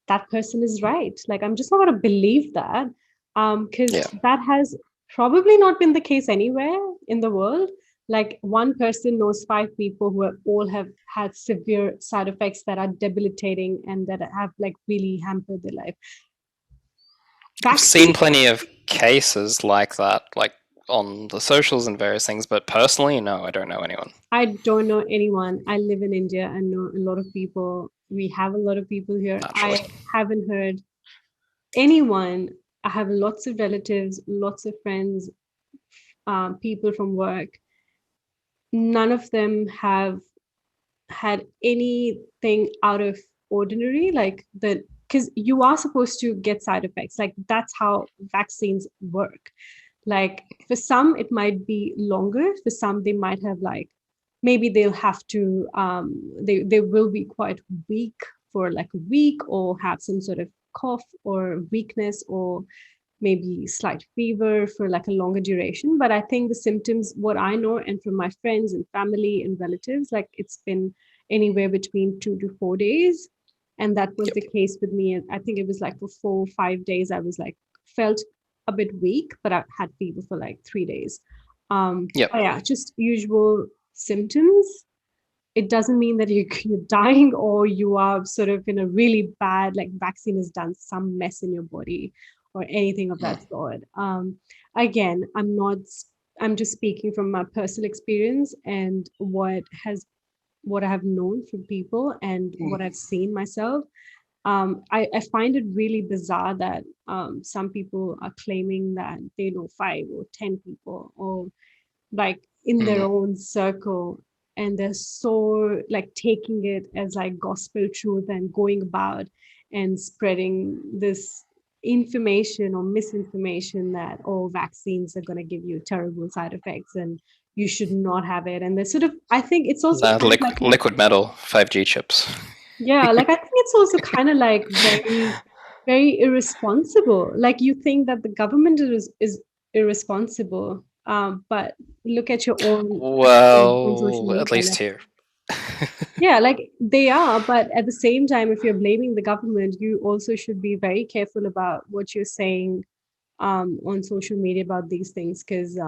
that person is right. Like, I'm just not going to believe that, because Yeah. that has probably not been the case anywhere in the world. Like, one person knows 5 people who all have had severe side effects that are debilitating and that have like really hampered their life. I've seen Vaccine, plenty of cases like that, like on the socials and various things, but personally, no, I don't know anyone. I don't know anyone. I live in India and know a lot of people. We have a lot of people here. Naturally. I haven't heard anyone. I have lots of relatives, lots of friends, people from work. None of them have had anything out of ordinary, like the because you are supposed to get side effects. Like that's how vaccines work. Like for some, it might be longer. For some, they might have like maybe they'll have to they will be quite weak for like a week or have some sort of cough or weakness or maybe slight fever for like a longer duration. But I think the symptoms, what I know, and from my friends and family and relatives, like it's been anywhere between 2 to 4 days. And that was Yep. the case with me. I think it was like for 4 or 5 days, I was like, felt a bit weak, but I had fever for like 3 days. Yep. But yeah, just usual symptoms. It doesn't mean that you're dying or you are sort of in a really bad, like vaccine has done some mess in your body or anything of that sort. Again, I'm just speaking from my personal experience and what I have known from people and what I've seen myself. I find it really bizarre that some people are claiming that they know 5 or 10 people or like in their own circle, and they're so like taking it as like gospel truth and going about and spreading this information or misinformation that vaccines are going to give you terrible side effects and you should not have it. And they're sort of, I think it's also kind of like Liquid metal, 5G chips. yeah, like I think it's also kind of like very, very irresponsible. Like you think that the government is irresponsible, but look at your own actions on social Well, at media. least Like, here. yeah, like they are, but at the same time, if you're blaming the government, you also should be very careful about what you're saying on social media about these things, because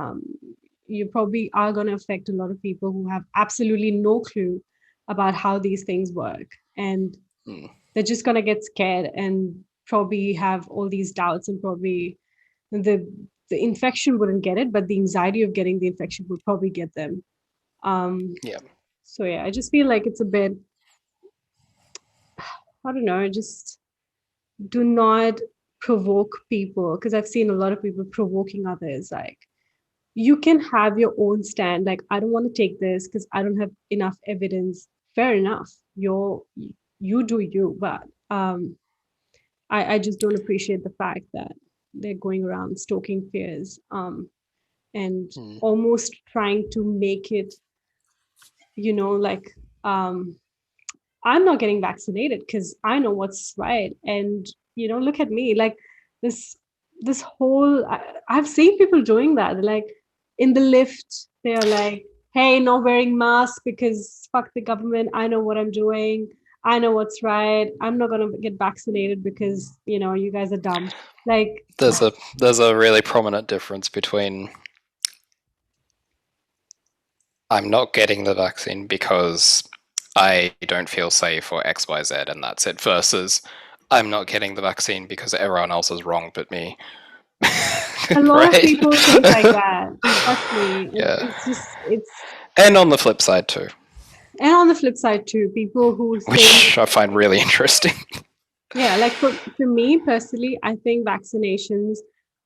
you probably are going to affect a lot of people who have absolutely no clue about how these things work. And they're just going to get scared and probably have all these doubts, and probably the the infection wouldn't get it, but the anxiety of getting the infection would probably get them. Yeah. So yeah, I just feel like it's a bit, I don't know, just do not provoke people, because I've seen a lot of people provoking others. Like you can have your own stand, like I don't want to take this because I don't have enough evidence. Fair enough, you do you, but I just don't appreciate the fact that they're going around stoking fears and almost trying to make it, like I'm not getting vaccinated because I know what's right. And look at me, like this this whole I've seen people doing that. They're like in the lift, they're like, hey, not wearing masks because fuck the government. I know what I'm doing. I know what's right. I'm not gonna get vaccinated because you guys are dumb. Like There's a really prominent difference between I'm not getting the vaccine because I don't feel safe or XYZ and that's it, versus I'm not getting the vaccine because everyone else is wrong but me. a lot of Right? people think like that. Trust me. Yeah. It's just it's And on the flip side too, and on the flip side too, people who say which I find really interesting. yeah, like for me personally, I think vaccinations,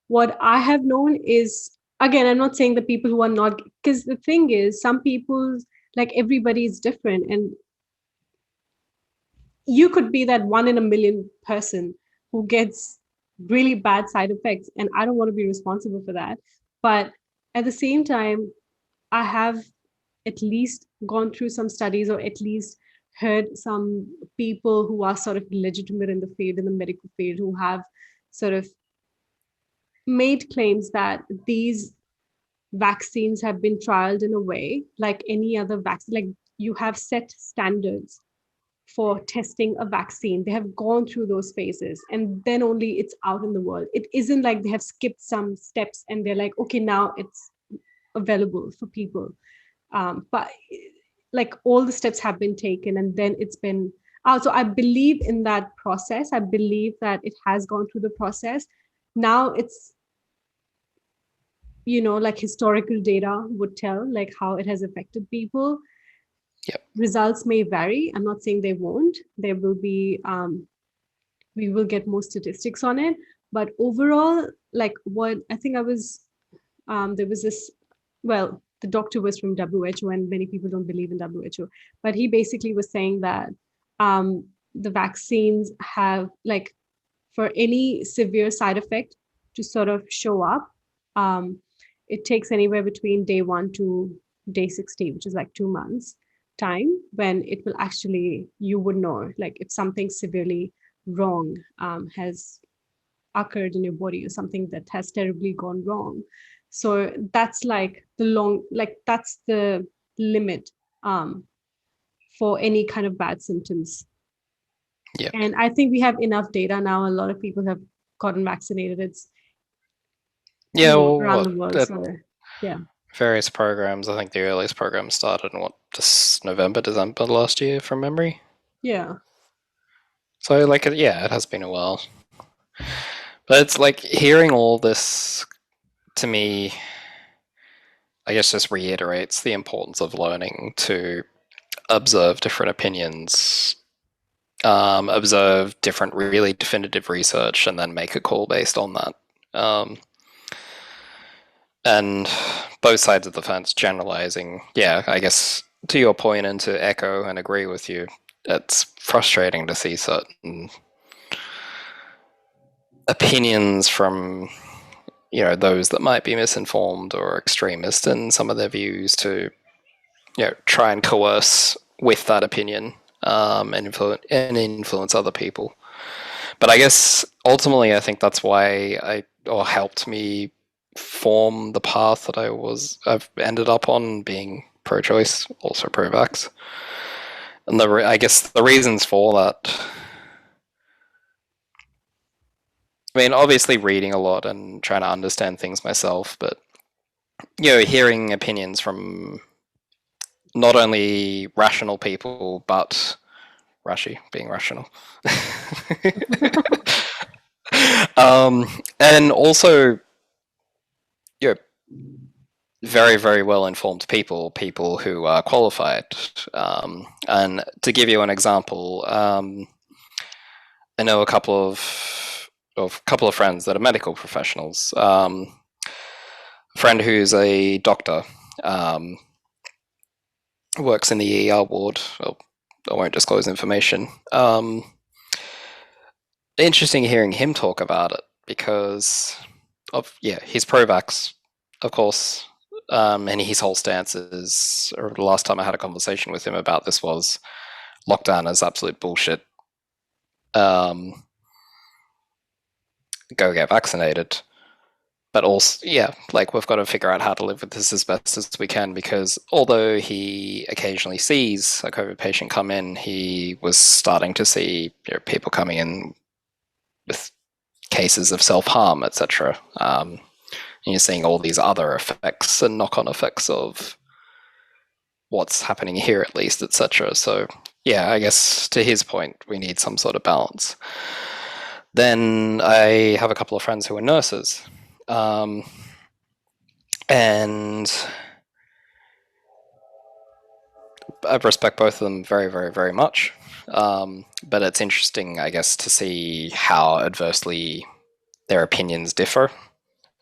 what I have known is, again, I'm not saying the people who are not, because the thing is, some people, like everybody is different. And you could be that 1 in a million person who gets really bad side effects. And I don't want to be responsible for that. But at the same time, I have at least gone through some studies, or at least heard some people who are sort of legitimate in the field, in the medical field, who have sort of made claims that these vaccines have been trialed in a way like any other vaccine. Like, you have set standards for testing a vaccine. They have gone through those phases, and then only it's out in the world. It isn't like they have skipped some steps and they're like, okay, now it's available for people. But like, all the steps have been taken, and then it's been out. So I believe in that process. I believe that it has gone through the process. Now it's, like historical data would tell, like how it has affected people. Yep. Results may vary. I'm not saying they won't. There will be, we will get more statistics on it. But overall, like, what I think there was this, well, the doctor was from WHO, and many people don't believe in WHO, but he basically was saying that the vaccines have, like, for any severe side effect to sort of show up, it takes anywhere between day 1 to day 60, which is like 2 months time, when it will actually, you would know, like, if something severely wrong has occurred in your body, or something that has terribly gone wrong. So that's like that's the limit for any kind of bad symptoms. Yeah. And I think we have enough data now. A lot of people have gotten vaccinated. It's around the world. So, yeah. Various programs. I think the earliest program started in just November, December last year, from memory. Yeah. So, like, it has been a while. But it's like, hearing all this, to me, I guess just reiterates the importance of learning to observe different opinions, observe different really definitive research, and then make a call based on that. And both sides of the fence generalizing, I guess, to your point, and to echo and agree with you, it's frustrating to see certain opinions from, those that might be misinformed or extremist in some of their views to, try and coerce with that opinion, and influence other people. But I guess ultimately, I think that's why helped me form the path that I've ended up on, being pro-choice, also pro-vax. And I guess the reasons for that, I mean, obviously reading a lot and trying to understand things myself, but, hearing opinions from not only rational people, but Rashi, being rational. And also, very, very well-informed people who are qualified. And to give you an example, I know a couple of friends that are medical professionals. A friend who's a doctor, works in the ER ward. Well, I won't disclose information. Interesting hearing him talk about it, because he's pro-vax, of course. And his whole stance is, or the last time I had a conversation with him about this, was lockdown is absolute bullshit. Go get vaccinated. But also, we've got to figure out how to live with this as best as we can, because although he occasionally sees a COVID patient come in, he was starting to see people coming in with cases of self-harm, etc. And you're seeing all these other effects and knock-on effects of what's happening here, at least, etc. So, I guess to his point, we need some sort of balance. Then I have a couple of friends who are nurses. And I respect both of them very, very, very much. But it's interesting, I guess, to see how adversely their opinions differ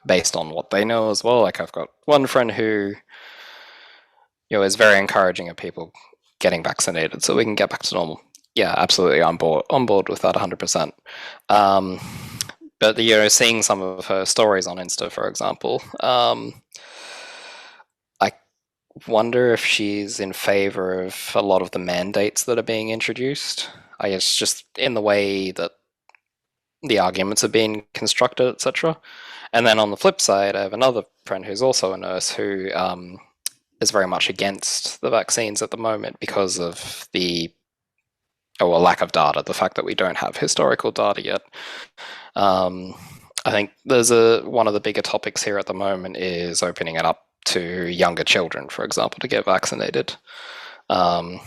based on what they know as well. Like, I've got one friend who, is very encouraging of people getting vaccinated so we can get back to normal. Yeah, absolutely on board with that 100%. But seeing some of her stories on Insta, for example, I wonder if she's in favor of a lot of the mandates that are being introduced. I guess just in the way that the arguments are being constructed, etc. And then on the flip side, I have another friend who's also a nurse who is very much against the vaccines at the moment because of the lack of data, the fact that we don't have historical data yet. I think there's one of the bigger topics here at the moment is opening it up to younger children, for example, to get vaccinated. And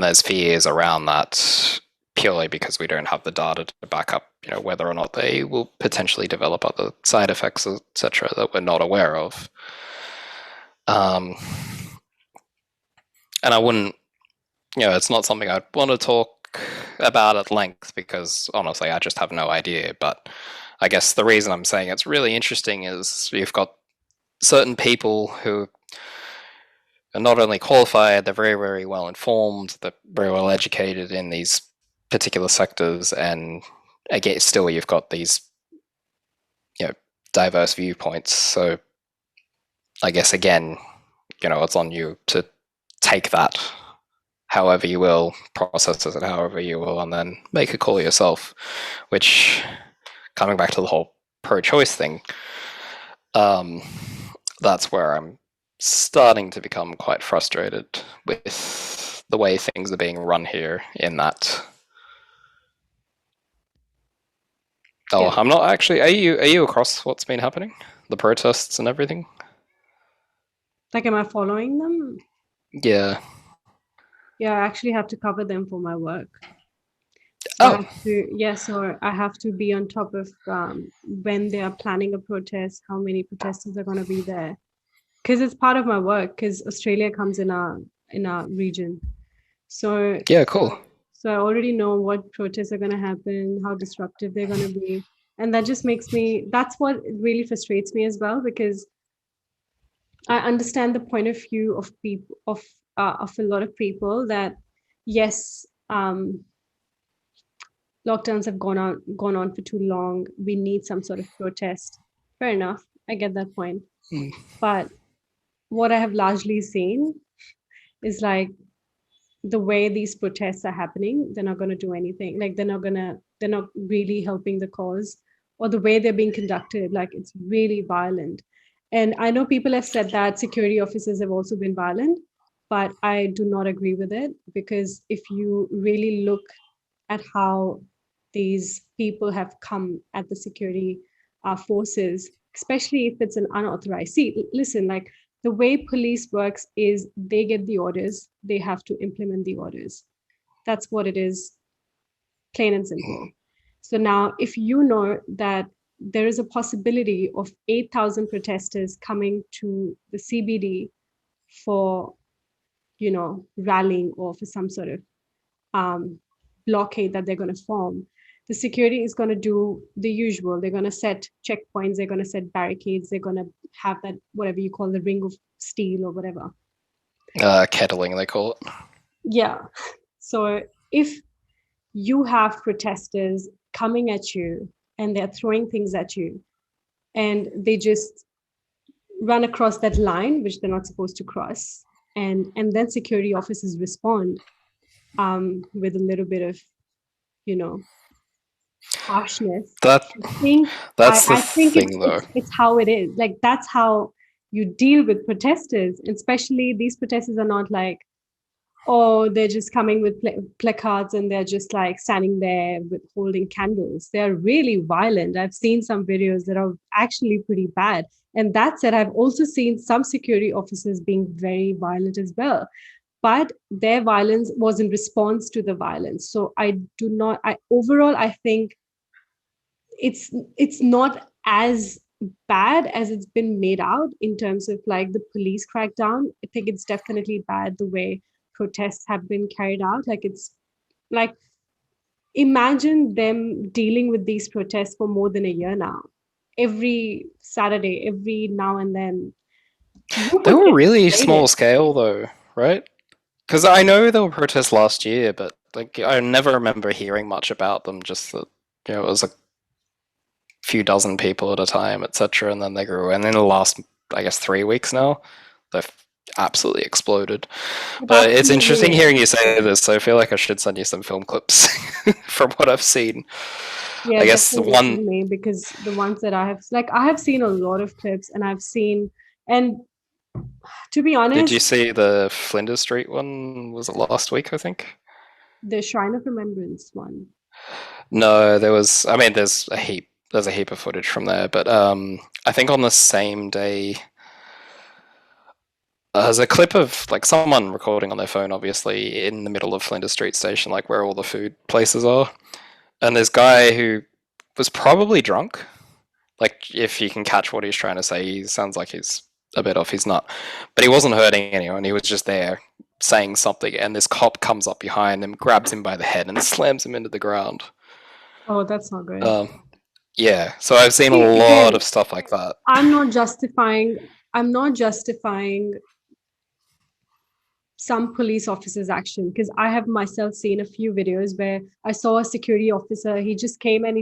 there's fears around that purely because we don't have the data to back up, whether or not they will potentially develop other side effects, etc., that we're not aware of. And I wouldn't, it's not something I'd want to talk about at length because honestly, I just have no idea. But I guess the reason I'm saying it's really interesting is you've got certain people who are not only qualified, they're very, very well informed, they're very well educated in these particular sectors, and again, still you've got these, diverse viewpoints. So I guess again, it's on you to take that however you will, process it however you will, and then make a call yourself, which, coming back to the whole pro-choice thing, that's where I'm starting to become quite frustrated with the way things are being run here in that. Oh, yeah. I'm not actually. Are you across what's been happening? The protests and everything? Like, am I following them? Yeah. Yeah, I actually have to cover them for my work. So so I have to be on top of when they are planning a protest, how many protesters are going to be there, because it's part of my work. Because Australia comes in our region, so yeah, cool. So I already know what protests are going to happen, how disruptive they're going to be, and that just makes me. That's what really frustrates me as well, because I understand the point of view of people of a lot of people that yes. Lockdowns have gone on for too long. We need some sort of protest. Fair enough. I get that point. But what I have largely seen is like the way these protests are happening, they're not going to do anything. Like they're not really helping the cause, or the way they're being conducted. Like it's really violent. And I know people have said that security officers have also been violent, but I do not agree with it, because if you really look at how these people have come at the security forces, especially if it's an unauthorized. See, listen, like the way police works is they get the orders, they have to implement the orders. That's what it is, plain and simple. So now, if you know that there is a possibility of 8,000 protesters coming to the CBD for, rallying or for some sort of blockade that they're going to form, the security is going to do the usual. They're going to set checkpoints, they're going to set barricades, they're going to have that, whatever you call the ring of steel or whatever. Kettling, they call it. Yeah. So if you have protesters coming at you and they're throwing things at you and they just run across that line, which they're not supposed to cross, and then security officers respond with a little bit of, harshness. That's I think it's how it is. Like that's how you deal with protesters, especially these protesters are not like, oh, they're just coming with placards and they're just like standing there with holding candles. They're really violent. I've seen some videos that are actually pretty bad. And that said, I've also seen some security officers being very violent as well. But their violence was in response to the violence. So I think it's not as bad as it's been made out in terms of like the police crackdown. I think it's definitely bad the way protests have been carried out. Like it's like, imagine them dealing with these protests for more than a year now. Every Saturday, every now and then. They were really small scale though, right? Because I know there were protests last year, but like I never remember hearing much about them. Just that it was a few dozen people at a time, etc., and then they grew. And in the last, I guess, 3 weeks now, they've absolutely exploded. It But it's interesting absolutely hearing you is. say this, so I feel like I should send you some film clips from what I've seen. Yeah, I guess the definitely one. send me, because the ones that I have seen a lot of clips, and and to be Did you honest, see the Flinders Street one? Was it last week, I think? the Shrine of Remembrance one. No, there was. I mean, there's a heap. There's a heap of footage from there, but I think on the same day, there's a clip of like someone recording on their phone, obviously in the middle of Flinders Street Station, like where all the food places are. And this guy who was probably drunk. Like, if you can catch what he's trying to say, he sounds like he's a bit off. He's not, but he wasn't hurting anyone. He was just there saying something, and this cop comes up behind him, grabs him by the head, and slams him into the ground. Oh, that's not good. Yeah, so I've seen a See, lot again, of stuff like that. I'm not justifying some police officers' action, because I have myself seen a few videos where I saw a security officer. He just came and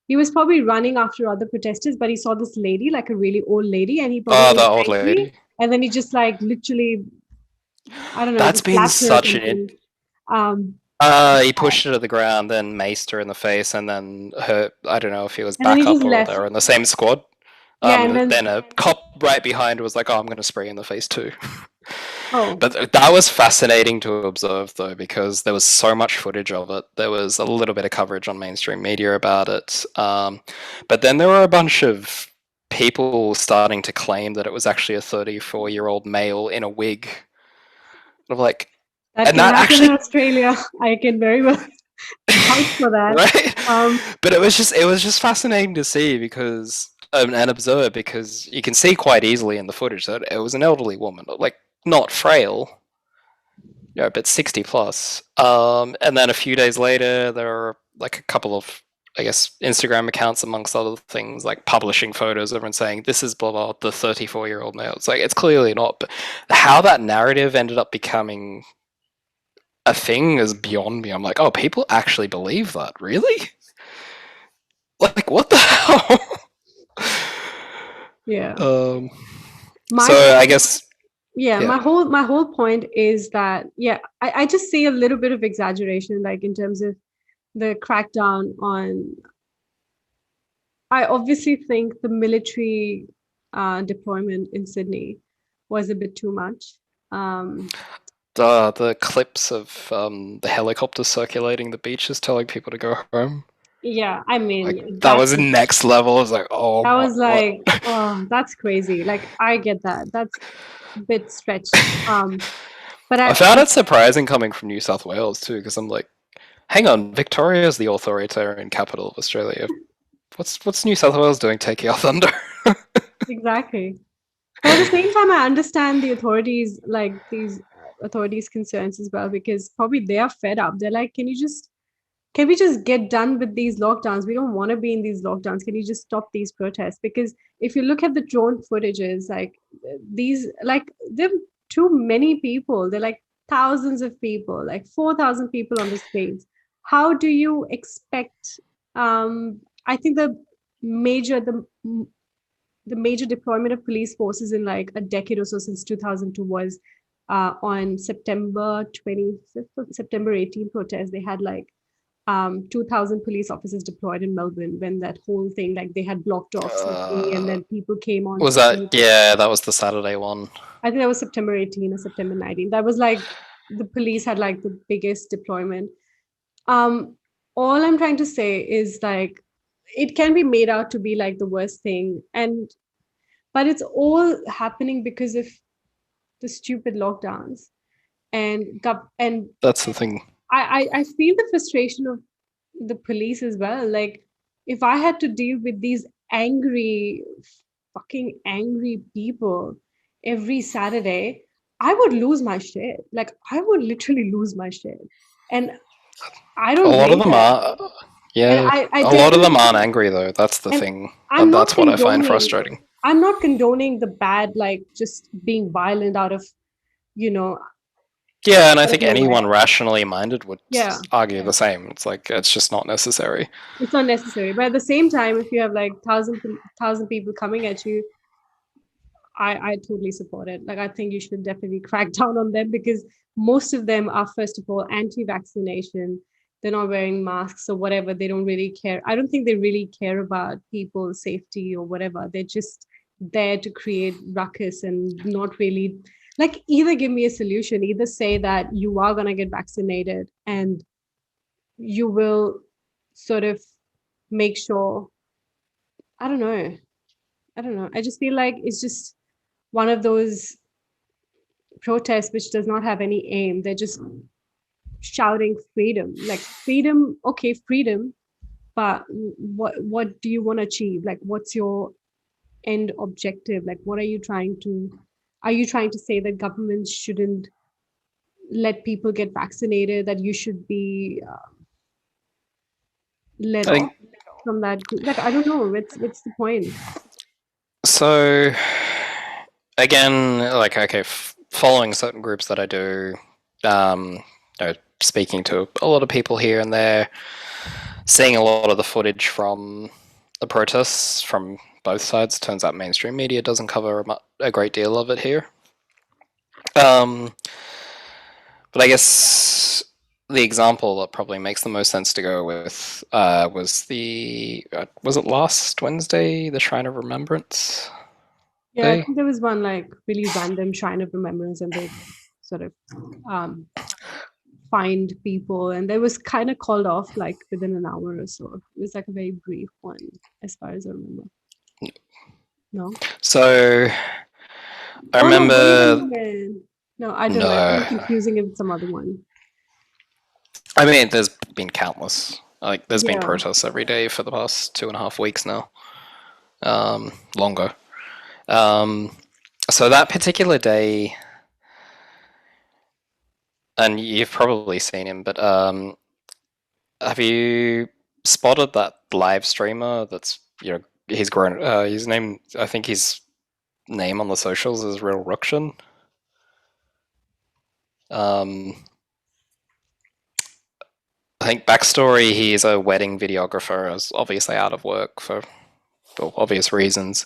he was probably running after other protesters, but he saw this lady, like a really old lady, and he probably Oh, was the old angry, lady. and then he just like literally, I don't know, That's just been slapped her or such an. something. He pushed her to the ground, then maced her in the face, and then her. I don't know if he was And then he back just up or they left. were in the same squad. Yeah, and then Then a cop right behind was like, "Oh, I'm going to spray in the face too." oh, But that was fascinating to observe, though, because there was so much footage of it. There was a little bit of coverage on mainstream media about it. But then there were a bunch of people starting to claim that it was actually a 34-year-old male in a wig. Of like, that and can that happen in actually, Australia. I can very well vouch for that. right? But it was just fascinating to see because and observe, because you can see quite easily in the footage that it was an elderly woman, like not frail, but 60 plus. And then a few days later, there are like a couple of, I guess, Instagram accounts, amongst other things, like publishing photos of and saying, this is blah, blah, the 34-year-old male. It's like, it's clearly not. But how that narrative ended up becoming a thing is beyond me. I'm like, oh, people actually believe that? Really? Like, what the hell? Yeah. So My I guess, yeah, yeah. my whole point is that, yeah, I just see a little bit of exaggeration, like in terms of the crackdown on. I obviously think the military deployment in Sydney was a bit too much. The clips of the helicopters circulating the beaches telling people to go home. Yeah, I mean, Like, that was next level. I was like, oh, that was what? like, oh, that's crazy. Like, I get that. That's a bit stretched. But I found it surprising coming from New South Wales too, because I'm like, hang on, Victoria is the authoritarian capital of Australia. What's New South Wales doing taking our thunder? exactly. But at the same time, I understand the authorities, like these authorities' concerns as well, because probably they are fed up. They're like, can we just get done with these lockdowns? We don't want to be in these lockdowns. Can you just stop these protests? Because if you look at the drone footages, like these, like there are too many people. They're like thousands of people, like 4,000 people on the streets. How do you expect? I think major the the major deployment of police forces in like a decade or so since 2002 was on September 25th, September 18th protest. They had like 2,000 police officers deployed in Melbourne when that whole thing, like they had blocked off Sydney, and then people came on. Was that? Yeah, that was the Saturday one. I think that was September 18 or September 19. That was like the police had like the biggest deployment. All I'm trying to say is like it can be made out to be like the worst thing, but it's all happening because of the stupid lockdowns and That's the thing. I feel the frustration of the police as well. Like if I had to deal with these fucking angry people every Saturday, I would lose my shit. Like I would literally lose my shit. And I A don't lot of blame them them. are. Yeah, I a lot of them definitely, aren't angry though. That's the and thing. I'm not That's what I find condoning frustrating. I'm not condoning the bad, like just being violent out of, you know, Yeah, and I out of think nowhere. anyone rationally minded would Yeah, argue the same. It's like, it's just not necessary. it's not necessary. But at the same time, if you have like thousand people coming at you, I totally support it. Like, I think you should definitely crack down on them, because most of them are, first of all, anti-vaccination. They're not wearing masks or whatever. They don't really care. I don't think they really care about people's safety or whatever. They're just there to create ruckus and not really, like, either give me a solution, either say that you are going to get vaccinated and you will sort of make sure. I don't know. I don't know. I just feel like it's just one of those protests which does not have any aim. They're just shouting freedom, like freedom. Okay, freedom, but what do you want to achieve? Like, what's your end objective? Like, what are you trying to? Are you trying to say that governments shouldn't let people get vaccinated? That you should be let I off think from that group? Like, I don't know. What's the point? so. Again, like, okay, following certain groups that I do, speaking to a lot of people here and there, seeing a lot of the footage from the protests from both sides. Turns out mainstream media doesn't cover a great deal of it here. But I guess the example that probably makes the most sense to go with was was it last Wednesday, the Shrine of Remembrance? Yeah, I think there was one like really random Shrine of Remembrance, and they sort of find people, and they was kind of called off like within an hour or so. It was like a very brief one, as far as I remember. No. So I remember. No, wait a minute. No, I don't know. I'm confusing it with some other one. I mean, there's been countless. Like, there's been protests every day for the past 2.5 weeks now. Longer. So that particular day, and you've probably seen him, but have you spotted that live streamer that's, he's grown, his name, I think his name on the socials is Real Rukshan. I think backstory, he's a wedding videographer, is obviously out of work for obvious reasons.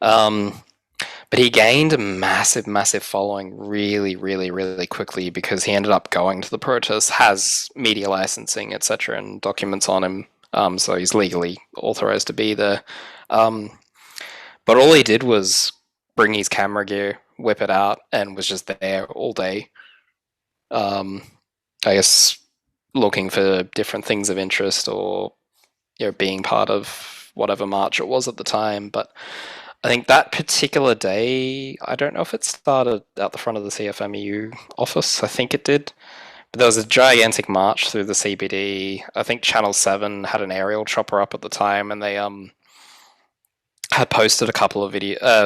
But he gained a massive, massive following really, really, really quickly because he ended up going to the protests, has media licensing, etc., and documents on him, so he's legally authorized to be there. But all he did was bring his camera gear, whip it out, and was just there all day. I guess looking for different things of interest, or being part of whatever march it was at the time. But I think that particular day, I don't know if it started out the front of the CFMEU office. I think it did. But there was a gigantic march through the CBD. I think Channel 7 had an aerial chopper up at the time, and they had posted a couple of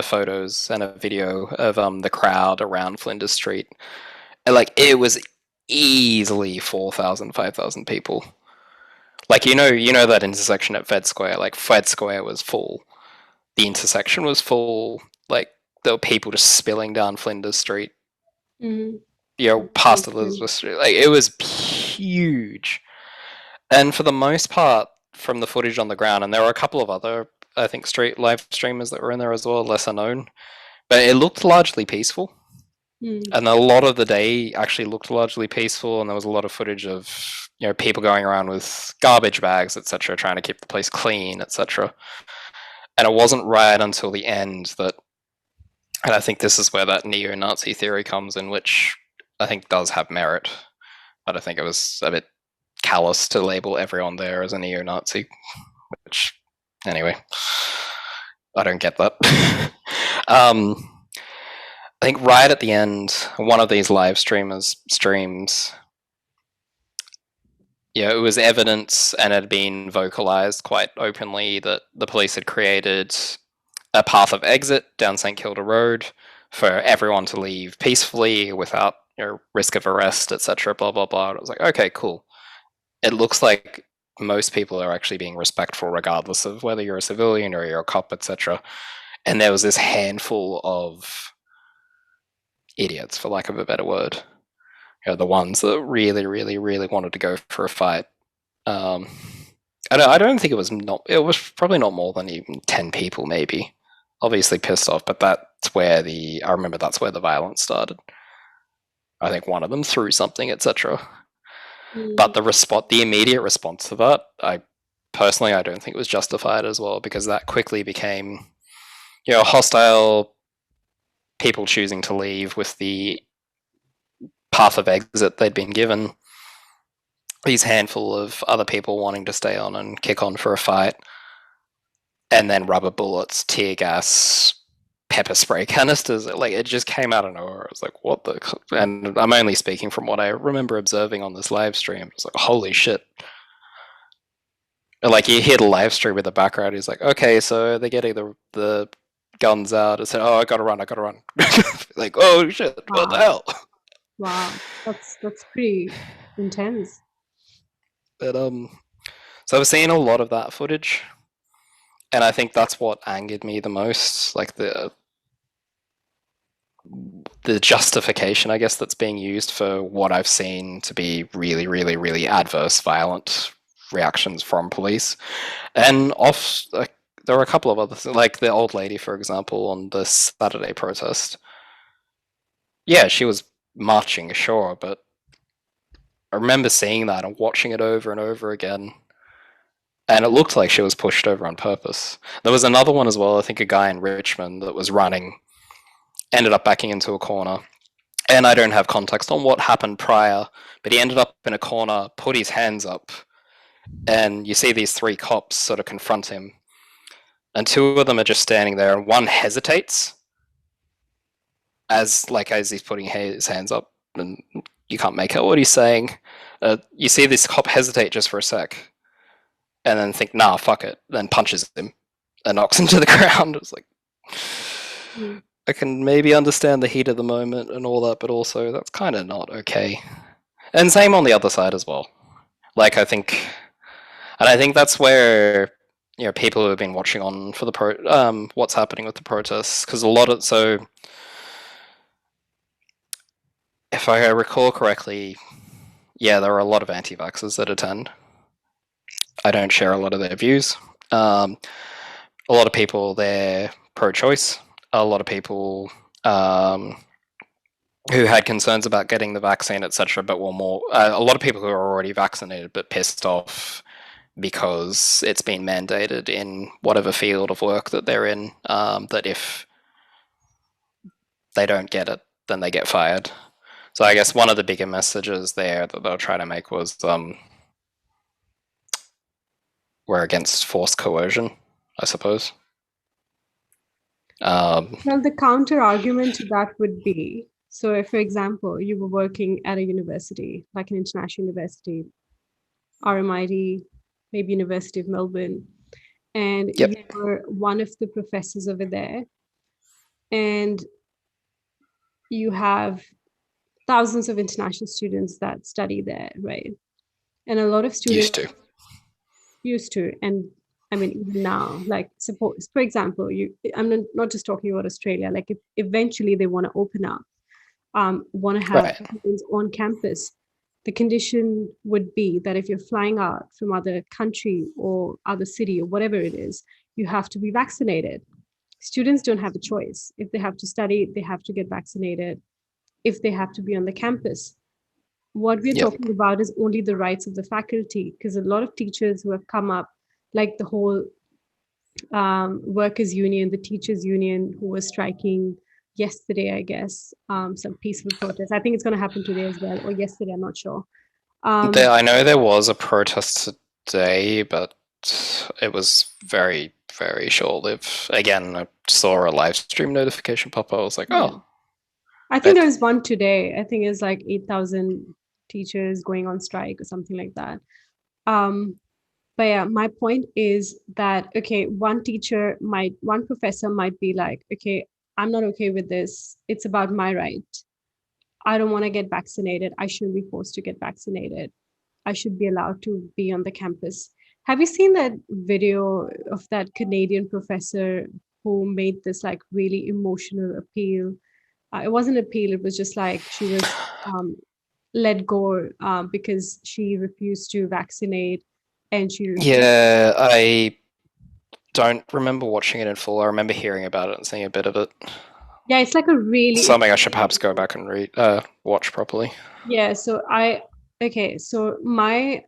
photos and a video of the crowd around Flinders Street. And, like, it was easily 4,000, 5,000 people. Like, you know that intersection at Fed Square? Like, Fed Square was full. The intersection was full. Like, there were people just spilling down Flinders Street. Mm-hmm. Past Elizabeth Street. Like, it was huge. And for the most part, from the footage on the ground, and there were a couple of other, I think, live streamers that were in there as well, lesser known, but it looked largely peaceful. And a lot of the day actually looked largely peaceful, and there was a lot of footage of people going around with garbage bags, etc., trying to keep the place clean, etc. And it wasn't right until the end that, and I think this is where that neo-Nazi theory comes in, which I think does have merit, but I think it was a bit callous to label everyone there as a neo-Nazi, which, anyway, I don't get that. I think right at the end, one of these live streams, it was evidence, and it had been vocalized quite openly, that the police had created a path of exit down St Kilda Road for everyone to leave peacefully without risk of arrest, etc., blah, blah, blah. And it was like, okay, cool. It looks like most people are actually being respectful regardless of whether you're a civilian or you're a cop, etc. And there was this handful of idiots, for lack of a better word, the ones that really, really, really wanted to go for a fight. I don't think it was probably not more than even 10 people, maybe. obviously pissed off, but that's where I remember that's where the violence started. I think one of them threw something, etc. But the immediate response to that, I don't think was justified as well, because that quickly became, hostile people choosing to leave with the path of exit they'd been given. These handful of other people wanting to stay on and kick on for a fight, and then rubber bullets, tear gas, pepper spray canisters. Like, it just came out of nowhere. I was like, what the? And I'm only speaking from what I remember observing on this live stream. It's like, holy shit. Like, you hear the live stream in the background. He's like, okay, so they're getting the guns out. I said, oh, I gotta run. Like, oh shit, Wow. what the hell? Wow, that's pretty intense. But so I've seen a lot of that footage, and I think that's what angered me the most. Like, the justification, I guess, that's being used for what I've seen to be really, really, really adverse, violent reactions from police. And there were a couple of other things, like the old lady, for example, on the Saturday protest. Yeah, she was marching, sure, but I remember seeing that and watching it over and over again, and it looked like she was pushed over on purpose. There was another one as well, I think a guy in Richmond that was running, ended up backing into a corner, and I don't have context on what happened prior, but he ended up in a corner, put his hands up, and you see these three cops sort of confront him, and two of them are just standing there, and one hesitates as he's putting his hands up, and you can't make out what he's saying. You see this cop hesitate just for a sec, and then think, nah, fuck it, then punches him and knocks him to the ground. It's like, I can maybe understand the heat of the moment and all that, but also that's kind of not okay. And same on the other side as well. Like, I think that's where, people who have been watching on for the what's happening with the protests, because if I recall correctly, yeah, there are a lot of anti-vaxxers that attend. I don't share a lot of their views. A lot of people, they're pro-choice. A lot of people who had concerns about getting the vaccine, etc., but were more... a lot of people who are already vaccinated but pissed off because it's been mandated in whatever field of work that they're in, that if they don't get it, then they get fired. So I guess one of the bigger messages there that they'll try to make was we're against forced coercion, I suppose. Well, the counter argument to that would be, so if, for example, you were working at a university, like an international university, RMIT, maybe University of Melbourne, and Yep. you were one of the professors over there, and you have thousands of international students that study there, right? And a lot of students used to, and I mean, even now, like, suppose, for example, I'm not just talking about Australia, like if eventually they want to open up, want to have students on campus, the condition would be that if you're flying out from other country or other city or whatever it is, you have to be vaccinated. Students don't have a choice. If they have to study, they have to get vaccinated. If they have to be on the campus. What we're talking about is only the rights of the faculty, because a lot of teachers who have come up, like the whole workers union, the teachers union, who was striking yesterday, I guess, some peaceful protest. I think it's going to happen today as well, or yesterday, I'm not sure. I know there was a protest today, but it was very, very short-lived. Again, I saw a live stream notification pop up. I was like, oh. I think there was one today. I think it's like 8,000 teachers going on strike or something like that. But yeah, my point is that, okay, one professor might be like, okay, I'm not okay with this. It's about my right. I don't want to get vaccinated. I shouldn't be forced to get vaccinated. I should be allowed to be on the campus. Have you seen that video of that Canadian professor who made this like really emotional appeal? It wasn't an appeal. It was just like she was let go because she refused to vaccinate, and she refused. Yeah, I don't remember watching it in full. I remember hearing about it and seeing a bit of it. Yeah, it's like a really Something I should perhaps go back and watch properly. Yeah, so my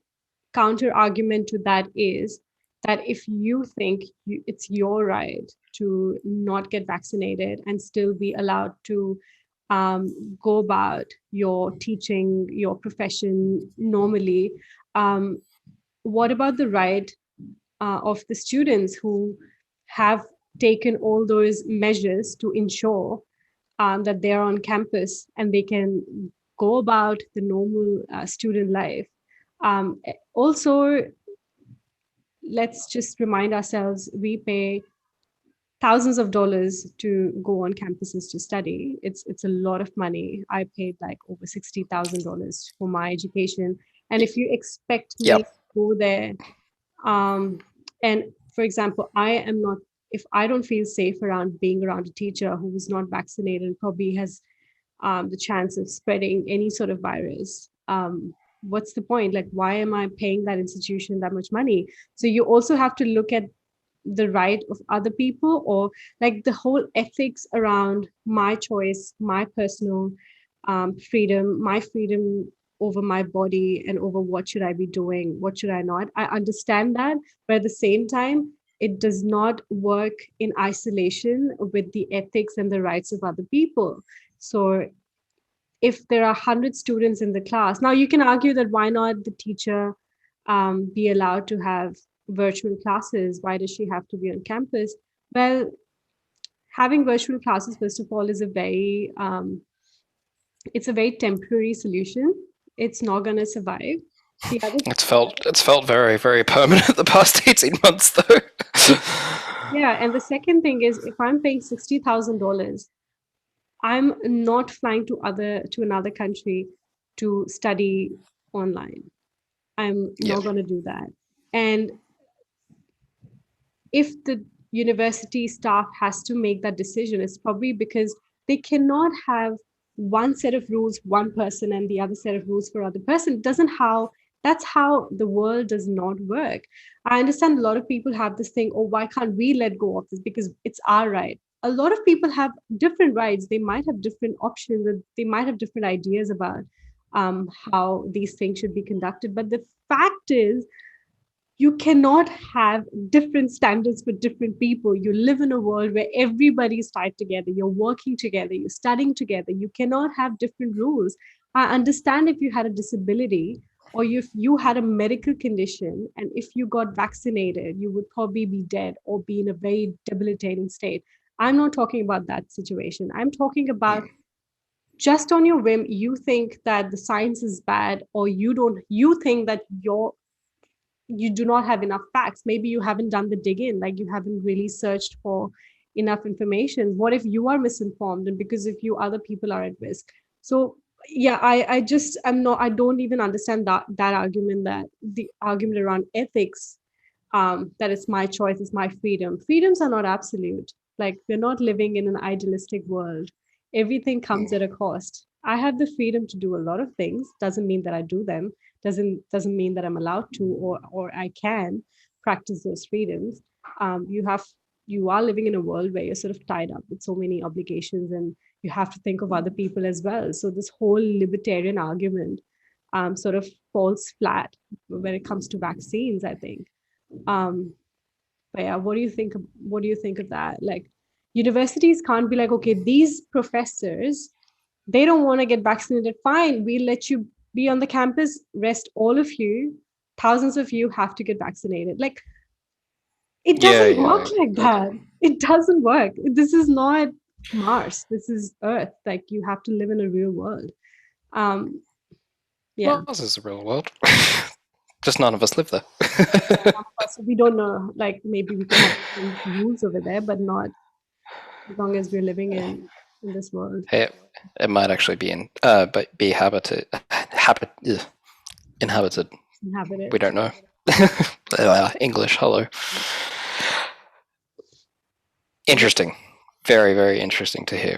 counter argument to that is that if you think it's your right to not get vaccinated and still be allowed to go about your teaching, your profession normally, what about the right of the students who have taken all those measures to ensure that they're on campus and they can go about the normal student life? Also, let's just remind ourselves, we pay thousands of dollars to go on campuses to study. It's a lot of money. I paid like over $60,000 for my education. And if you expect me to go there, and for example, if I don't feel safe around being around a teacher who is not vaccinated and probably has the chance of spreading any sort of virus, what's the point? Like, why am I paying that institution that much money? So you also have to look at the right of other people, or like the whole ethics around my choice, my personal freedom, my freedom over my body and over what should I be doing, what should I not. I understand that, but at the same time, it does not work in isolation with the ethics and the rights of other people. So if there are 100 students in the class, now you can argue that why not the teacher be allowed to have virtual classes? Why does she have to be on campus? Well, having virtual classes, first of all, is it's a very temporary solution. It's not going to survive. It's felt very, very permanent the past 18 months, though. Yeah, and the second thing is, if I'm paying $60,000, I'm not flying to another country to study online. I'm not going to do that. And if the university staff has to make that decision, it's probably because they cannot have one set of rules, one person, and the other set of rules for other person. That's how the world does not work. I understand a lot of people have this thing, oh, why can't we let go of this? Because it's our right. A lot of people have different rights. They might have different options, and they might have different ideas about how these things should be conducted. But the fact is, you cannot have different standards for different people. You live in a world where everybody's tied together. You're working together. You're studying together. You cannot have different rules. I understand if you had a disability or if you had a medical condition and if you got vaccinated, you would probably be dead or be in a very debilitating state. I'm not talking about that situation. I'm talking about just on your whim, you think that the science is bad, or you think that you do not have enough facts. Maybe you haven't done the dig in, like you haven't really searched for enough information. What if you are misinformed, and because of you, other people are at risk? So yeah, I don't even understand that argument, that the argument around ethics, that it's my choice, it's my freedom. Freedoms are not absolute. Like, we're not living in an idealistic world. Everything comes at a cost. I have the freedom to do a lot of things. Doesn't mean that I do them. Doesn't mean that I'm allowed to, or I can practice those freedoms. You are living in a world where you're sort of tied up with so many obligations, and you have to think of other people as well. So this whole libertarian argument sort of falls flat when it comes to vaccines, I think. But yeah, what do you think of that? Like, universities can't be like, okay, these professors, they don't want to get vaccinated. Fine, we'll let you be on the campus. Rest, all of you, thousands of you, have to get vaccinated. Like, it doesn't work like that. It doesn't work. This is not Mars. This is Earth. Like, you have to live in a real world. Yeah. Mars is a real world. Just none of us live there. So we don't know. Like, maybe we can have rules over there, but not as long as we're living in this world. It might actually be inhabited. We don't know. English, hello. Interesting. Very, very interesting to hear.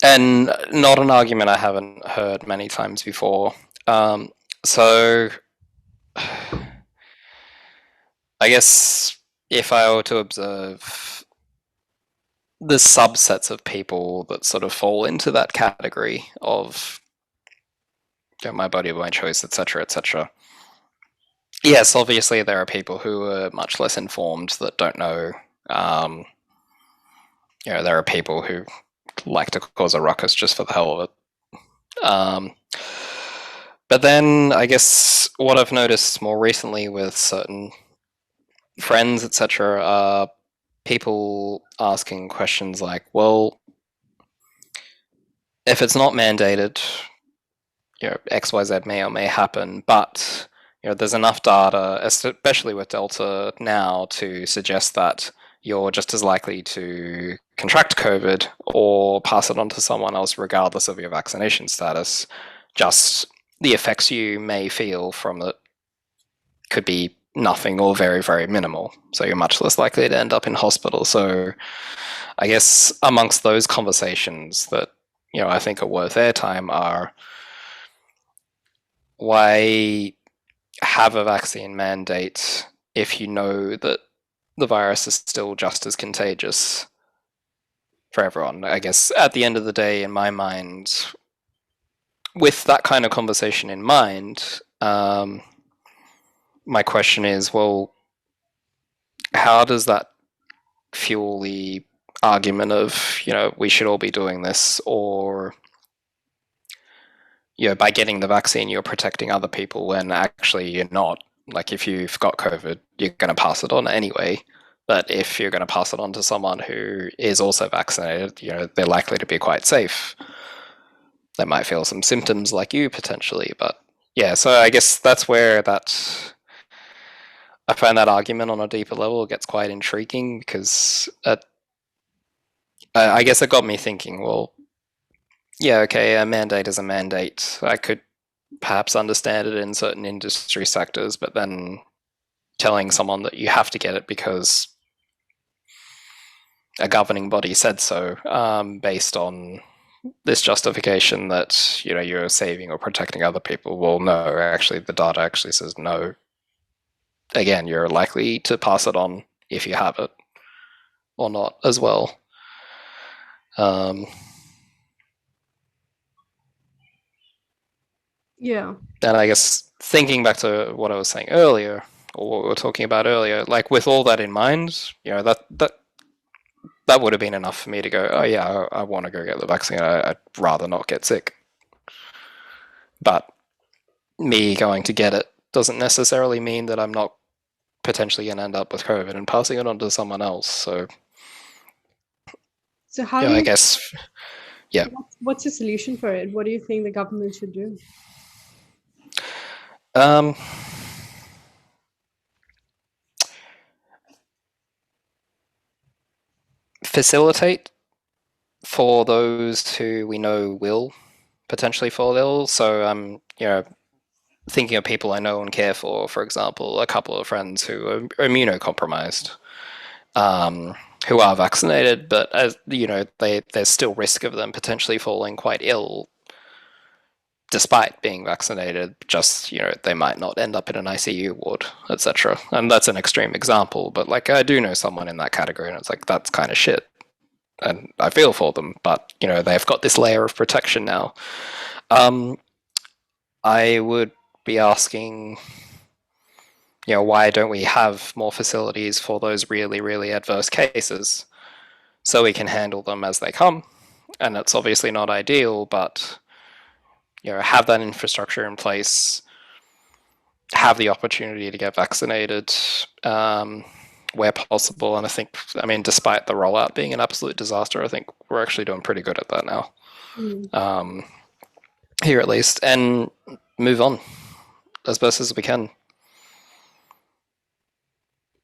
And not an argument I haven't heard many times before. So I guess if I were to observe the subsets of people that sort of fall into that category of my body, my choice, etc., etc. Yes, obviously there are people who are much less informed that don't know. There are people who like to cause a ruckus just for the hell of it. But then I guess what I've noticed more recently with certain friends, etc., are people asking questions like, well, if it's not mandated, XYZ may or may happen, but there's enough data, especially with Delta now, to suggest that you're just as likely to contract COVID or pass it on to someone else regardless of your vaccination status. Just the effects you may feel from it could be nothing or very, very minimal. So you're much less likely to end up in hospital. So I guess amongst those conversations that I think are worth airtime are, why have a vaccine mandate if you know that the virus is still just as contagious for everyone? I guess at the end of the day, in my mind, with that kind of conversation in mind, my question is, well, how does that fuel the argument of, we should all be doing this, or by getting the vaccine, you're protecting other people when actually you're not? Like, if you've got COVID, you're going to pass it on anyway. But if you're going to pass it on to someone who is also vaccinated, they're likely to be quite safe. They might feel some symptoms like you potentially, but yeah. So I guess that's where I find that argument on a deeper level gets quite intriguing, because I guess it got me thinking, well, yeah, okay, a mandate is a mandate. I could perhaps understand it in certain industry sectors, but then telling someone that you have to get it because a governing body said so, based on this justification that you're saving or protecting other people. Well, no, actually, the data actually says no. Again, you're likely to pass it on if you have it or not as well. Yeah. And I guess thinking back to what I was saying earlier, or what we were talking about earlier, like with all that in mind, that would have been enough for me to go, oh yeah, I want to go get the vaccine. I'd rather not get sick. But me going to get it doesn't necessarily mean that I'm not potentially going to end up with COVID and passing it on to someone else. So how do you, I guess, yeah. What's the solution for it? What do you think the government should do? Facilitate for those who we know will potentially fall ill. So thinking of people I know and care for example, a couple of friends who are immunocompromised, who are vaccinated, but as there's still risk of them potentially falling quite ill despite being vaccinated. Just they might not end up in an ICU ward, etc. And that's an extreme example, but like I do know someone in that category, and it's like, that's kind of shit. And I feel for them, but they've got this layer of protection now. I would be asking, why don't we have more facilities for those really, really adverse cases so we can handle them as they come? And it's obviously not ideal, but have that infrastructure in place, have the opportunity to get vaccinated where possible. And I mean, despite the rollout being an absolute disaster, I think we're actually doing pretty good at that now. Here at least, and move on as best as we can.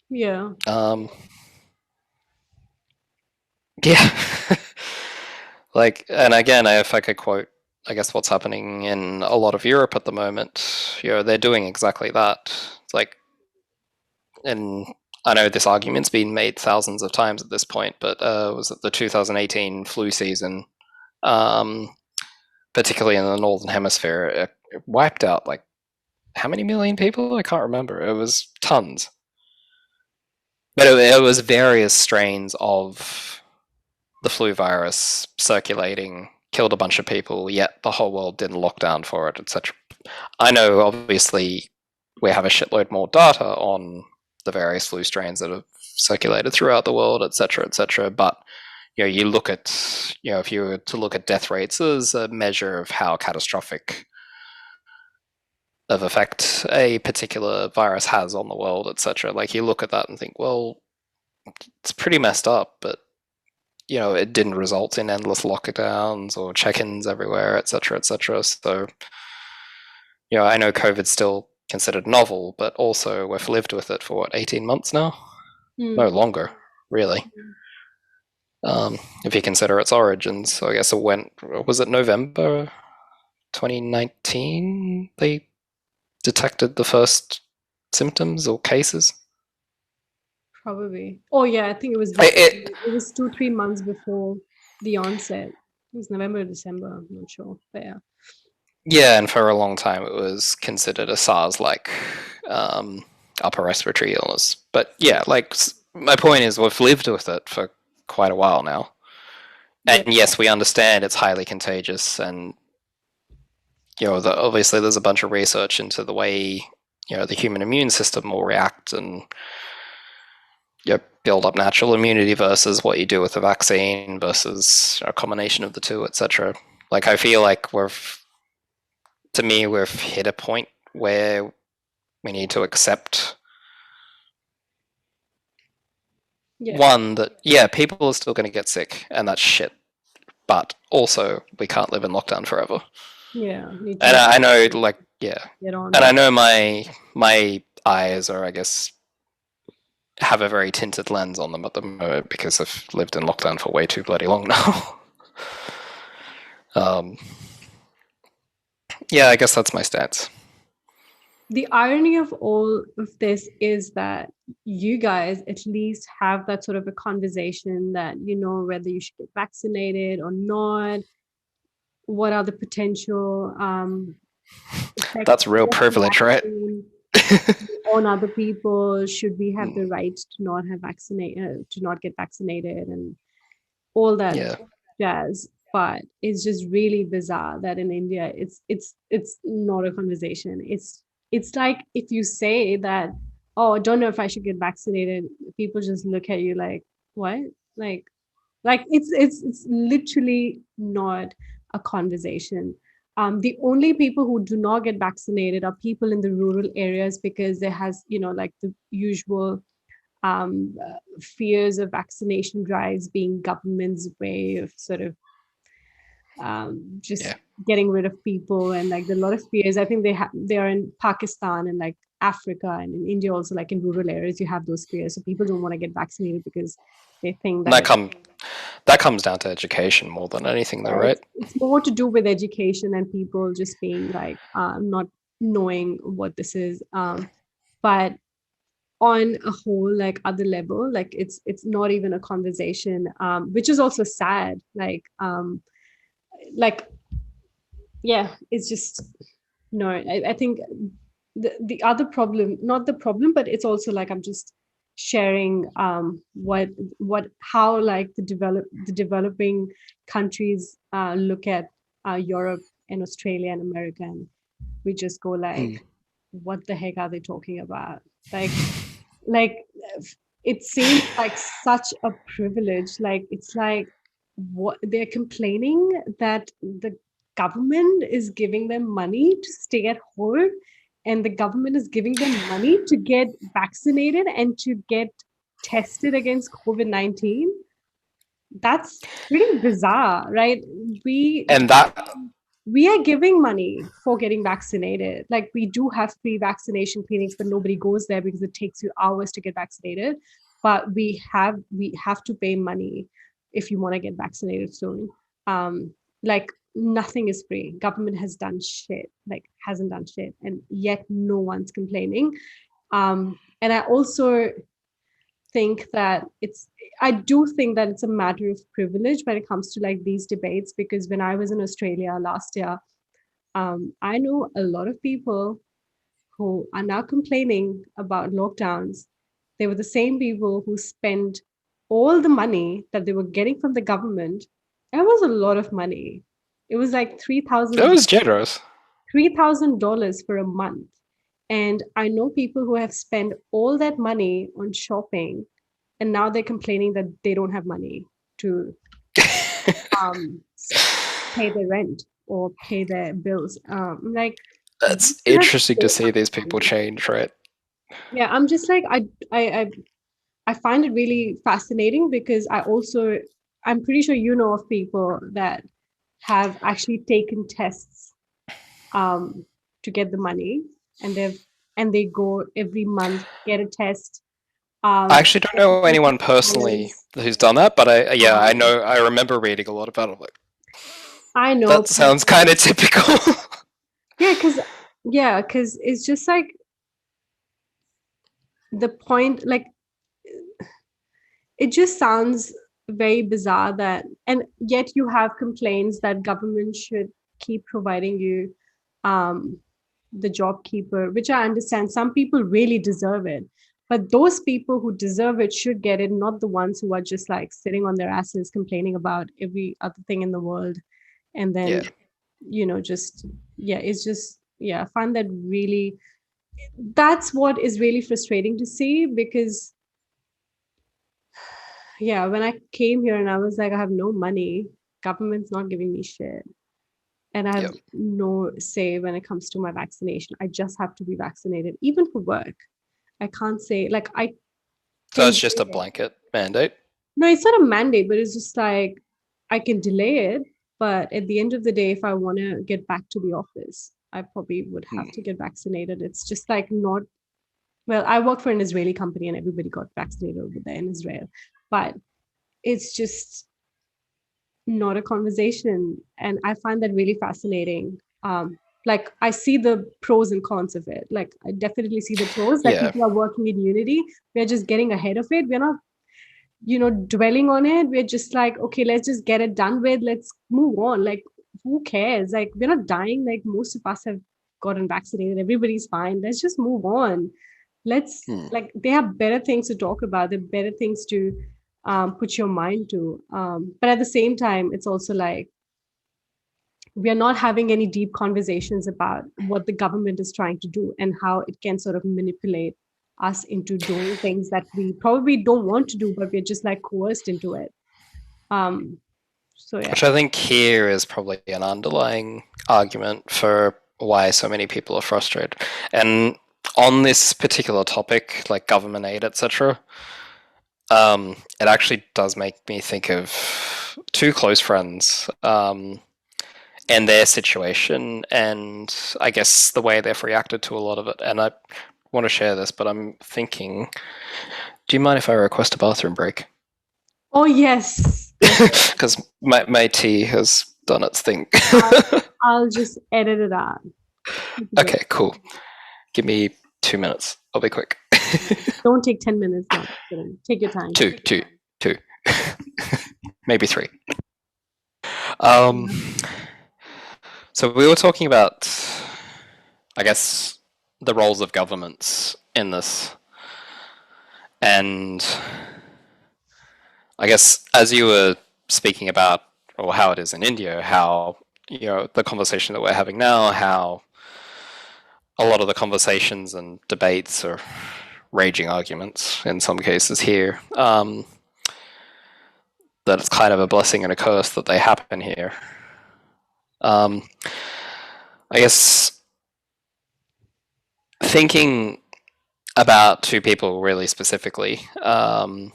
Yeah. Yeah. Like, and again, if I could quote, I guess, what's happening in a lot of Europe at the moment, they're doing exactly that. It's like, and I know this argument's been made thousands of times at this point, but was it the 2018 flu season, particularly in the Northern Hemisphere, it wiped out like how many million people? I can't remember. It was tons. But it was various strains of the flu virus circulating, killed a bunch of people, yet the whole world didn't lock down for it, etc. I know, obviously, we have a shitload more data on the various flu strains that have circulated throughout the world, etc., but you look at, if you were to look at death rates as a measure of how catastrophic of effect a particular virus has on the world, etc. Like, you look at that and think, well, it's pretty messed up, but it didn't result in endless lockdowns or check-ins everywhere, etc., etc. So, I know COVID's still considered novel, but also we've lived with it for what, 18 months now? No longer, really. If you consider its origins. So I guess was it November 2019 they detected the first symptoms or cases? Probably. Oh yeah, I think it was it was 2-3 months before the onset. It was November or December, I'm not sure. But yeah. Yeah, and for a long time it was considered a SARS-like upper respiratory illness. But yeah, like, my point is, we've lived with it for quite a while now. And yes, we understand it's highly contagious, and obviously there's a bunch of research into the way the human immune system will react and build up natural immunity versus what you do with a vaccine versus a combination of the two, etc. Like, I feel like we've hit a point where we need to accept one, that people are still going to get sick, and that's shit, but also we can't live in lockdown forever. And I know, like, and I know my eyes are, I guess, have a very tinted lens on them at the moment because I've lived in lockdown for way too bloody long now. Yeah, I guess that's my stance. The irony of all of this is that you guys at least have that sort of a conversation that whether you should get vaccinated or not, what are the potential effects. That's real privilege, right? On other people. Should we have the right to not get vaccinated, and all that jazz. But it's just really bizarre that in India it's not a conversation. It's like, if you say that, oh, I don't know if I should get vaccinated, people just look at you like, what? Like it's literally not a conversation. The only people who do not get vaccinated are people in the rural areas, because there has, like the usual fears of vaccination drives being government's way of sort of getting rid of people, and like a lot of fears. I think they are in Pakistan and like Africa and in India also, like in rural areas you have those fears, so people don't want to get vaccinated because they think that comes down to education more than anything, though, right? It's more to do with education and people just being like not knowing what this is, but on a whole, like other level, like it's not even a conversation, which is also sad. Yeah, it's just no. I think the other problem, not the problem, but it's also like I'm just sharing how like the developing countries look at Europe and Australia and America, and we just go like, what the heck are they talking about? Like it seems like such a privilege. Like, it's like, what they're complaining that the government is giving them money to stay at home, and the government is giving them money to get vaccinated and to get tested against COVID-19. That's pretty bizarre, right? We are giving money for getting vaccinated. Like, we do have free vaccination clinics, but nobody goes there because it takes you hours to get vaccinated. But we have to pay money if you want to get vaccinated soon. Like, nothing is free. Government has done shit, like hasn't done shit, and yet no one's complaining. And I also think that I do think that it's a matter of privilege when it comes to like these debates, because when I was in Australia last year, I know a lot of people who are now complaining about lockdowns. they were the same people who spent all the money that they were getting from the government. And it was a lot of money. It was like That was generous. $3,000 for a month. And I know people who have spent all that money on shopping, and now they're complaining that they don't have money to pay their rent or pay their bills. Like, That's interesting to see these people change, right? yeah, I'm just like, I find it really fascinating because I'm pretty sure you know of people that have actually taken tests to get the money, and they go every month, get a test. I actually don't know anyone personally who's done that, but I know, I remember reading a lot about it. Like, I know that sounds kind of typical. because it's just like the point, like it just sounds very bizarre that, and yet you have complaints that government should keep providing you the job keeper, which I understand some people really deserve it, but those people who deserve it should get it, not the ones who are just like sitting on their asses complaining about every other thing in the world. And then I find that really, that's what is really frustrating to see, because when I came here and I was like, I have no money, government's not giving me shit, and I have no say when it comes to my vaccination. I just have to be vaccinated, even for work. I can't say like So it's just a blanket mandate? No, it's not a mandate, but it's just like I can delay it. But at the end of the day, if I want to get back to the office, I probably would have to get vaccinated. It's just like not, well, I work for an Israeli company and everybody got vaccinated over there in Israel. But it's just not a conversation. And I find that really fascinating. Like I see the pros and cons of it. Like I definitely see the pros that people are working in unity. We're just getting ahead of it. We're not, dwelling on it. We're just like, okay, let's just get it done with. Let's move on. Like, who cares? Like, we're not dying. Like most of us have gotten vaccinated. Everybody's fine. Let's just move on. Let's like, they have better things to talk about. There are better things to put your mind to. But at the same time, it's also like, we are not having any deep conversations about what the government is trying to do and how it can sort of manipulate us into doing things that we probably don't want to do, but we're just like coerced into it. Which I think here is probably an underlying argument for why so many people are frustrated. And on this particular topic, like government aid, etc., it actually does make me think of two close friends and their situation, and I guess the way they've reacted to a lot of it. And I want to share this, but I'm thinking, do you mind if I request a bathroom break? Oh, yes. Because my tea has done its thing. I'll just edit it out. Okay, cool. Give me 2 minutes. I'll be quick. Don't take 10 minutes. No, take your time. Two. Maybe 3. So we were talking about, I guess, the roles of governments in this. And I guess as you were speaking about, or how it is in India, how, the conversation that we're having now, how a lot of the conversations and debates or raging arguments in some cases here, that it's kind of a blessing and a curse that they happen here. I guess thinking about two people really specifically, and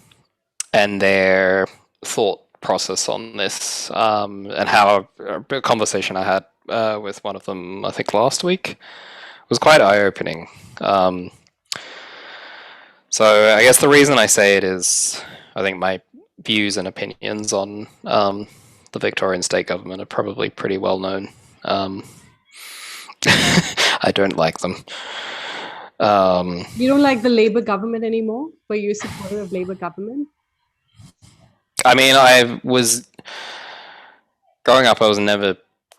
their thought process on this, and how a conversation I had with one of them, I think last week, was quite eye-opening. So I guess the reason I say it is, I think my views and opinions on the Victorian state government are probably pretty well known. I don't like them. You don't like the Labour government anymore? Were you a supporter of Labour government? I mean, growing up, I was never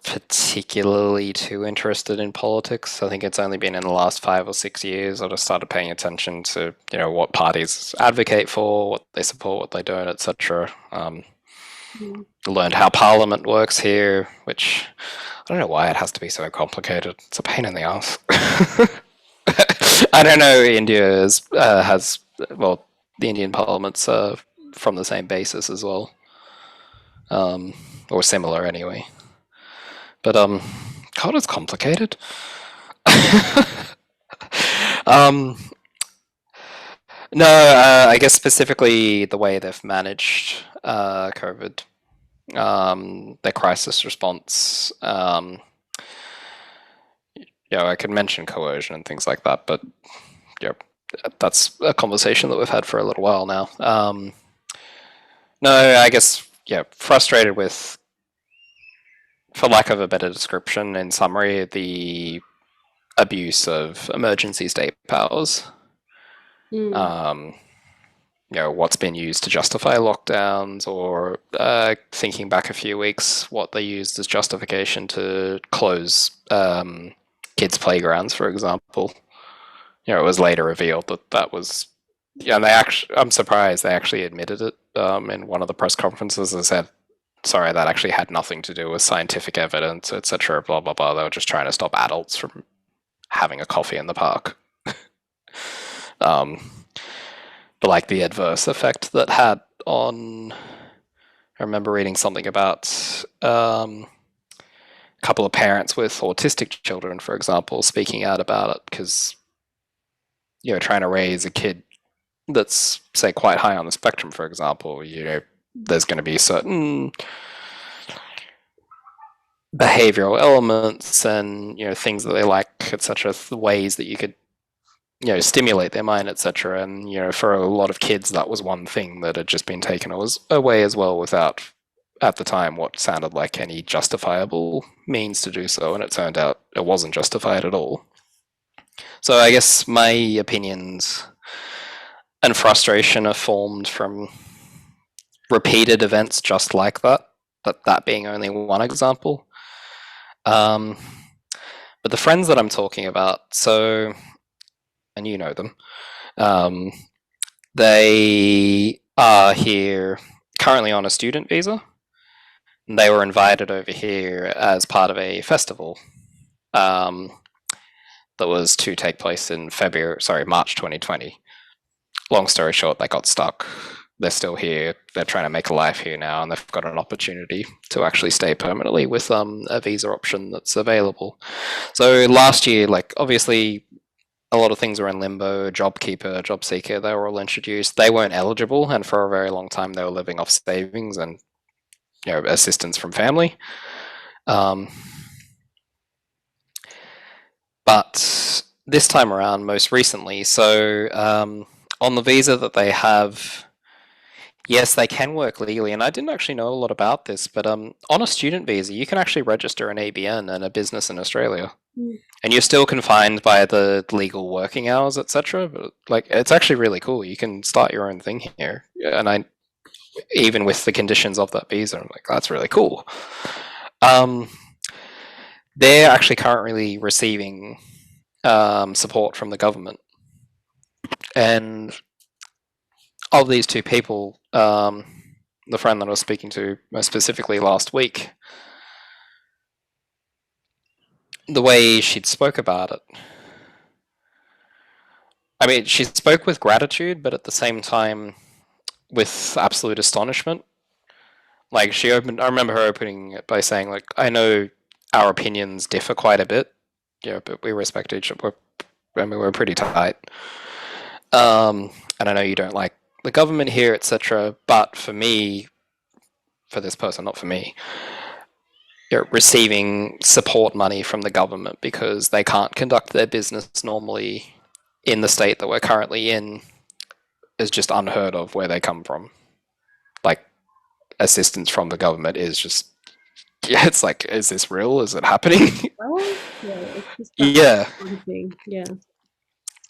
particularly too interested in politics. I think it's only been in the last 5 or 6 years I just started paying attention to, what parties advocate for, what they support, what they don't, etc. Learned how Parliament works here, which I don't know why it has to be so complicated. It's a pain in the ass. I don't know. India has the Indian Parliament's from the same basis as well, or similar anyway. But God, it's complicated. No, I guess specifically the way they've managed COVID, their crisis response. I could mention coercion and things like that, but that's a conversation that we've had for a little while now. No, I guess frustrated with, for lack of a better description, in summary, the abuse of emergency state powers. What's been used to justify lockdowns, or thinking back a few weeks, what they used as justification to close kids' playgrounds, for example. It was later revealed that was, and I'm surprised they actually admitted it in one of the press conferences and said, sorry, that actually had nothing to do with scientific evidence, etc., blah, blah, blah. They were just trying to stop adults from having a coffee in the park. But like the adverse effect that had on, I remember reading something about a couple of parents with autistic children, for example, speaking out about it because, trying to raise a kid that's, say, quite high on the spectrum, for example, there's going to be certain behavioral elements and, things that they like, etc., the ways that you could stimulate their mind, etc. And for a lot of kids, that was one thing that had just been taken away as well, without, at the time, what sounded like any justifiable means to do so. And it turned out it wasn't justified at all. So I guess my opinions and frustration are formed from repeated events just like that. That being only one example. But the friends that I'm talking about, so, and you know them, they are here currently on a student visa. And they were invited over here as part of a festival that was to take place in March 2020. Long story short, they got stuck. They're still here. They're trying to make a life here now, and they've got an opportunity to actually stay permanently with a visa option that's available. So last year, obviously, a lot of things were in limbo. JobKeeper, JobSeeker, they were all introduced. They weren't eligible, and for a very long time, they were living off savings and assistance from family. But this time around, most recently, so on the visa that they have, yes, they can work legally, and I didn't actually know a lot about this, but on a student visa, you can actually register an ABN and a business in Australia. And you're still confined by the legal working hours, etc. But it's actually really cool. You can start your own thing here, and even with the conditions of that visa, I'm like, that's really cool. They're actually currently receiving support from the government, and of these two people, the friend that I was speaking to most specifically last week, the way she'd spoke about it, I mean, she spoke with gratitude, but at the same time with absolute astonishment. I remember her opening it by saying, I know our opinions differ quite a bit, but we respect each other. We're pretty tight. And I know you don't like the government here, etc. But for this person, not for me, receiving support money from the government because they can't conduct their business normally in the state that we're currently in is just unheard of where they come from. Assistance from the government is just, it's is this real? Is it happening? It's just yeah. Yeah.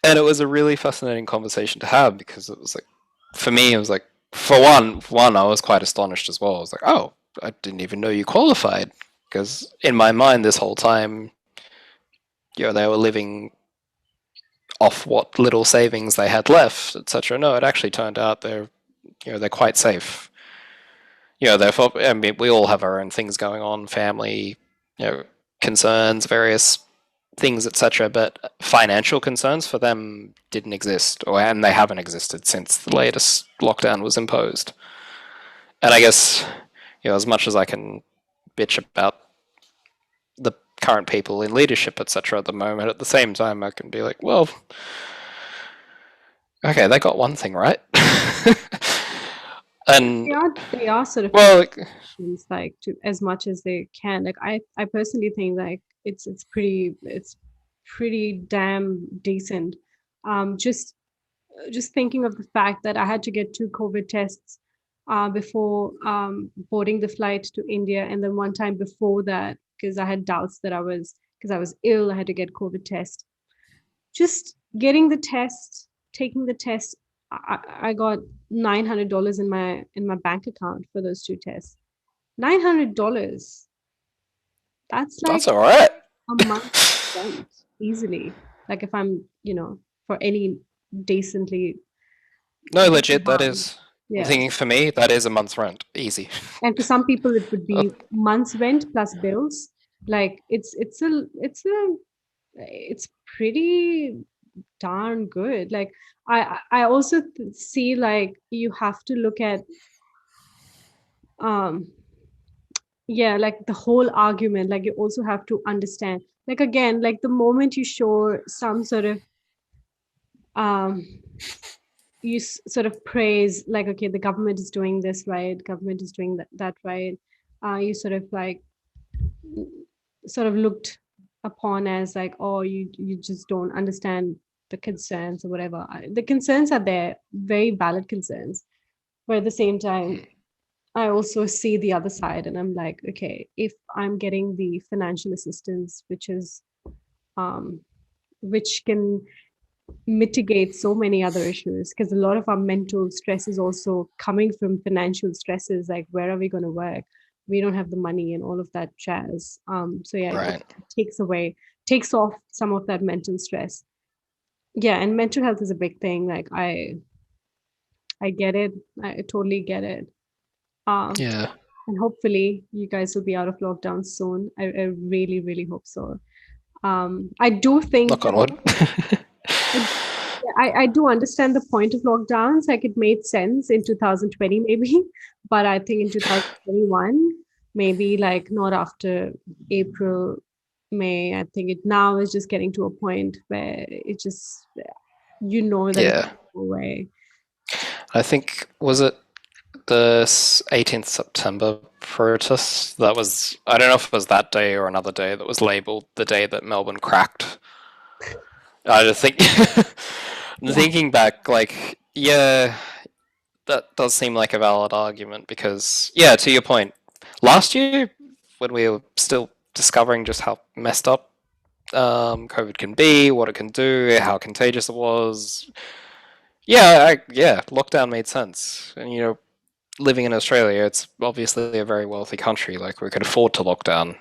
And it was a really fascinating conversation to have because it was for me, it was for one, I was quite astonished as well. I was oh, I didn't even know you qualified. Because in my mind, this whole time, they were living off what little savings they had left, etc. No, it actually turned out they're quite safe. Therefore, I mean, we all have our own things going on, family, concerns, various things, etc. But financial concerns for them didn't exist, and they haven't existed since the latest lockdown was imposed. And I guess, as much as I can bitch about the current people in leadership, etc., at the moment, at the same time, I can be like, well, okay, they got one thing right. And they are sort of like to as much as they can. Like I personally think like it's pretty damn decent. Just thinking of the fact that I had to get 2 COVID tests before boarding the flight to India, and then one time before that because I had doubts that because I was ill, I had to get COVID test. Just getting the test, taking the test, I got $900 in my bank account for those 2 tests. $900. That's all right. A month rent easily. Like if I'm, for any decently. No, legit, that is. Yeah. I'm thinking for me, that is a month's rent, easy. And for some people, it would be month's rent plus bills. Like it's pretty darn good. Like I also see like you have to look at like the whole argument. Like you also have to understand, like again, like the moment you show some sort of you sort of praise, like, okay, the government is doing this right, government is doing that right, you sort of like looked upon as like, oh, you just don't understand the concerns or whatever. The concerns are there, very valid concerns, but at the same time I also see the other side and I'm like, okay, if I'm getting the financial assistance, which can mitigate so many other issues, because a lot of our mental stress is also coming from financial stresses, like where are we going to work, we don't have the money and all of that jazz. So yeah, right. It takes off some of that mental stress. Yeah, and mental health is a big thing. Like I get it, I totally get it. Yeah, and hopefully you guys will be out of lockdown soon. I really, really hope so. I do think knock on wood. I do understand the point of lockdowns. Like it made sense in 2020 maybe, but I think in 2021, maybe like not after April, May. I think it now is just getting to a point where it just, that it's away. I think, was it the 18th September protests? That was, I don't know if it was that day or another day that was labelled the day that Melbourne cracked. I just think, thinking back, like, yeah, that does seem like a valid argument because, yeah, to your point, last year when we were still discovering just how messed up COVID can be, what it can do, how contagious it was, lockdown made sense. And living in Australia, it's obviously a very wealthy country. Like we could afford to lock down,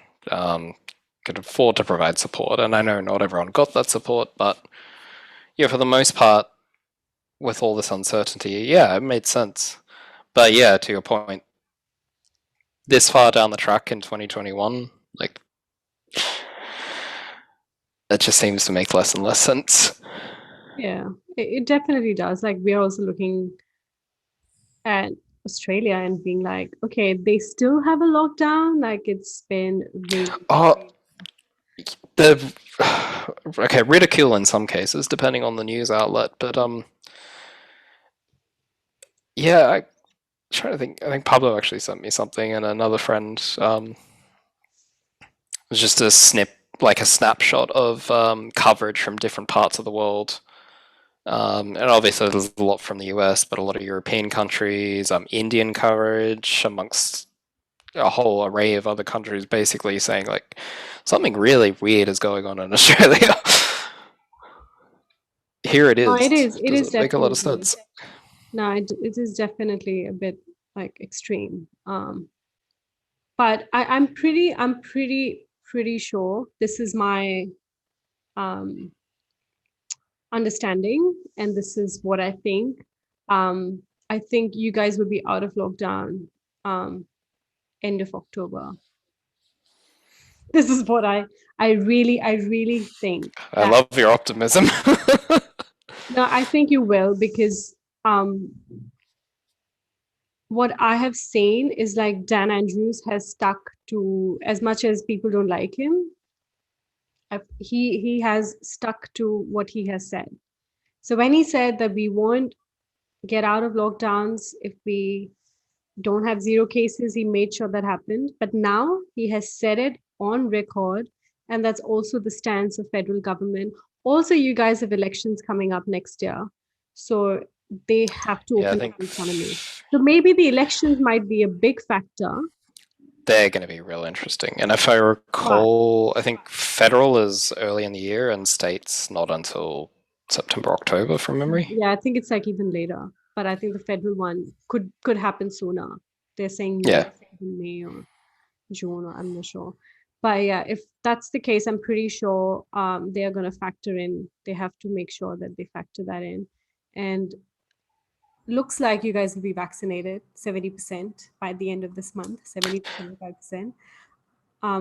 could afford to provide support, and I know not everyone got that support, but for the most part, with all this uncertainty, it made sense. But to your point, this far down the track in 2021, like it just seems to make less and less sense. Yeah, it definitely does. Like we're also looking at Australia and being like, okay, they still have a lockdown. Like it's been really. Okay, ridicule in some cases, depending on the news outlet, but I'm trying to think. I think Pablo actually sent me something, and another friend. It was just a snapshot of coverage from different parts of the world. And obviously there's a lot from the US, but a lot of European countries, Indian coverage, amongst a whole array of other countries, basically saying like something really weird is going on in Australia. Here it is. No, it is. It is make a lot of sense. No, it is definitely a bit like extreme. but I'm pretty sure this is my um, understanding, and this is what I think. I think you guys will be out of lockdown end of October. This is what I really think. I love your optimism. No, I think you will, because what I have seen is like Dan Andrews has stuck to, as much as people don't like him, he has stuck to what he has said. So when he said that we won't get out of lockdowns if we don't have zero cases, he made sure that happened. But now he has said it on record, and that's also the stance of federal government. Also, you guys have elections coming up next year, so they have to Yeah, I open think up the economy. So maybe the elections might be a big factor. they're going to be real interesting. And if I recall, I think federal is early in the year and states not until September, October from memory. Yeah, I think it's like even later, but I think the federal one could happen sooner. They're saying Yeah. May or June, or I'm not sure. But yeah, if that's the case, I'm pretty sure they are going to factor in. They have to make sure that they factor that in. And looks like you guys will be vaccinated 70% by the end of this month, 70 to 75%.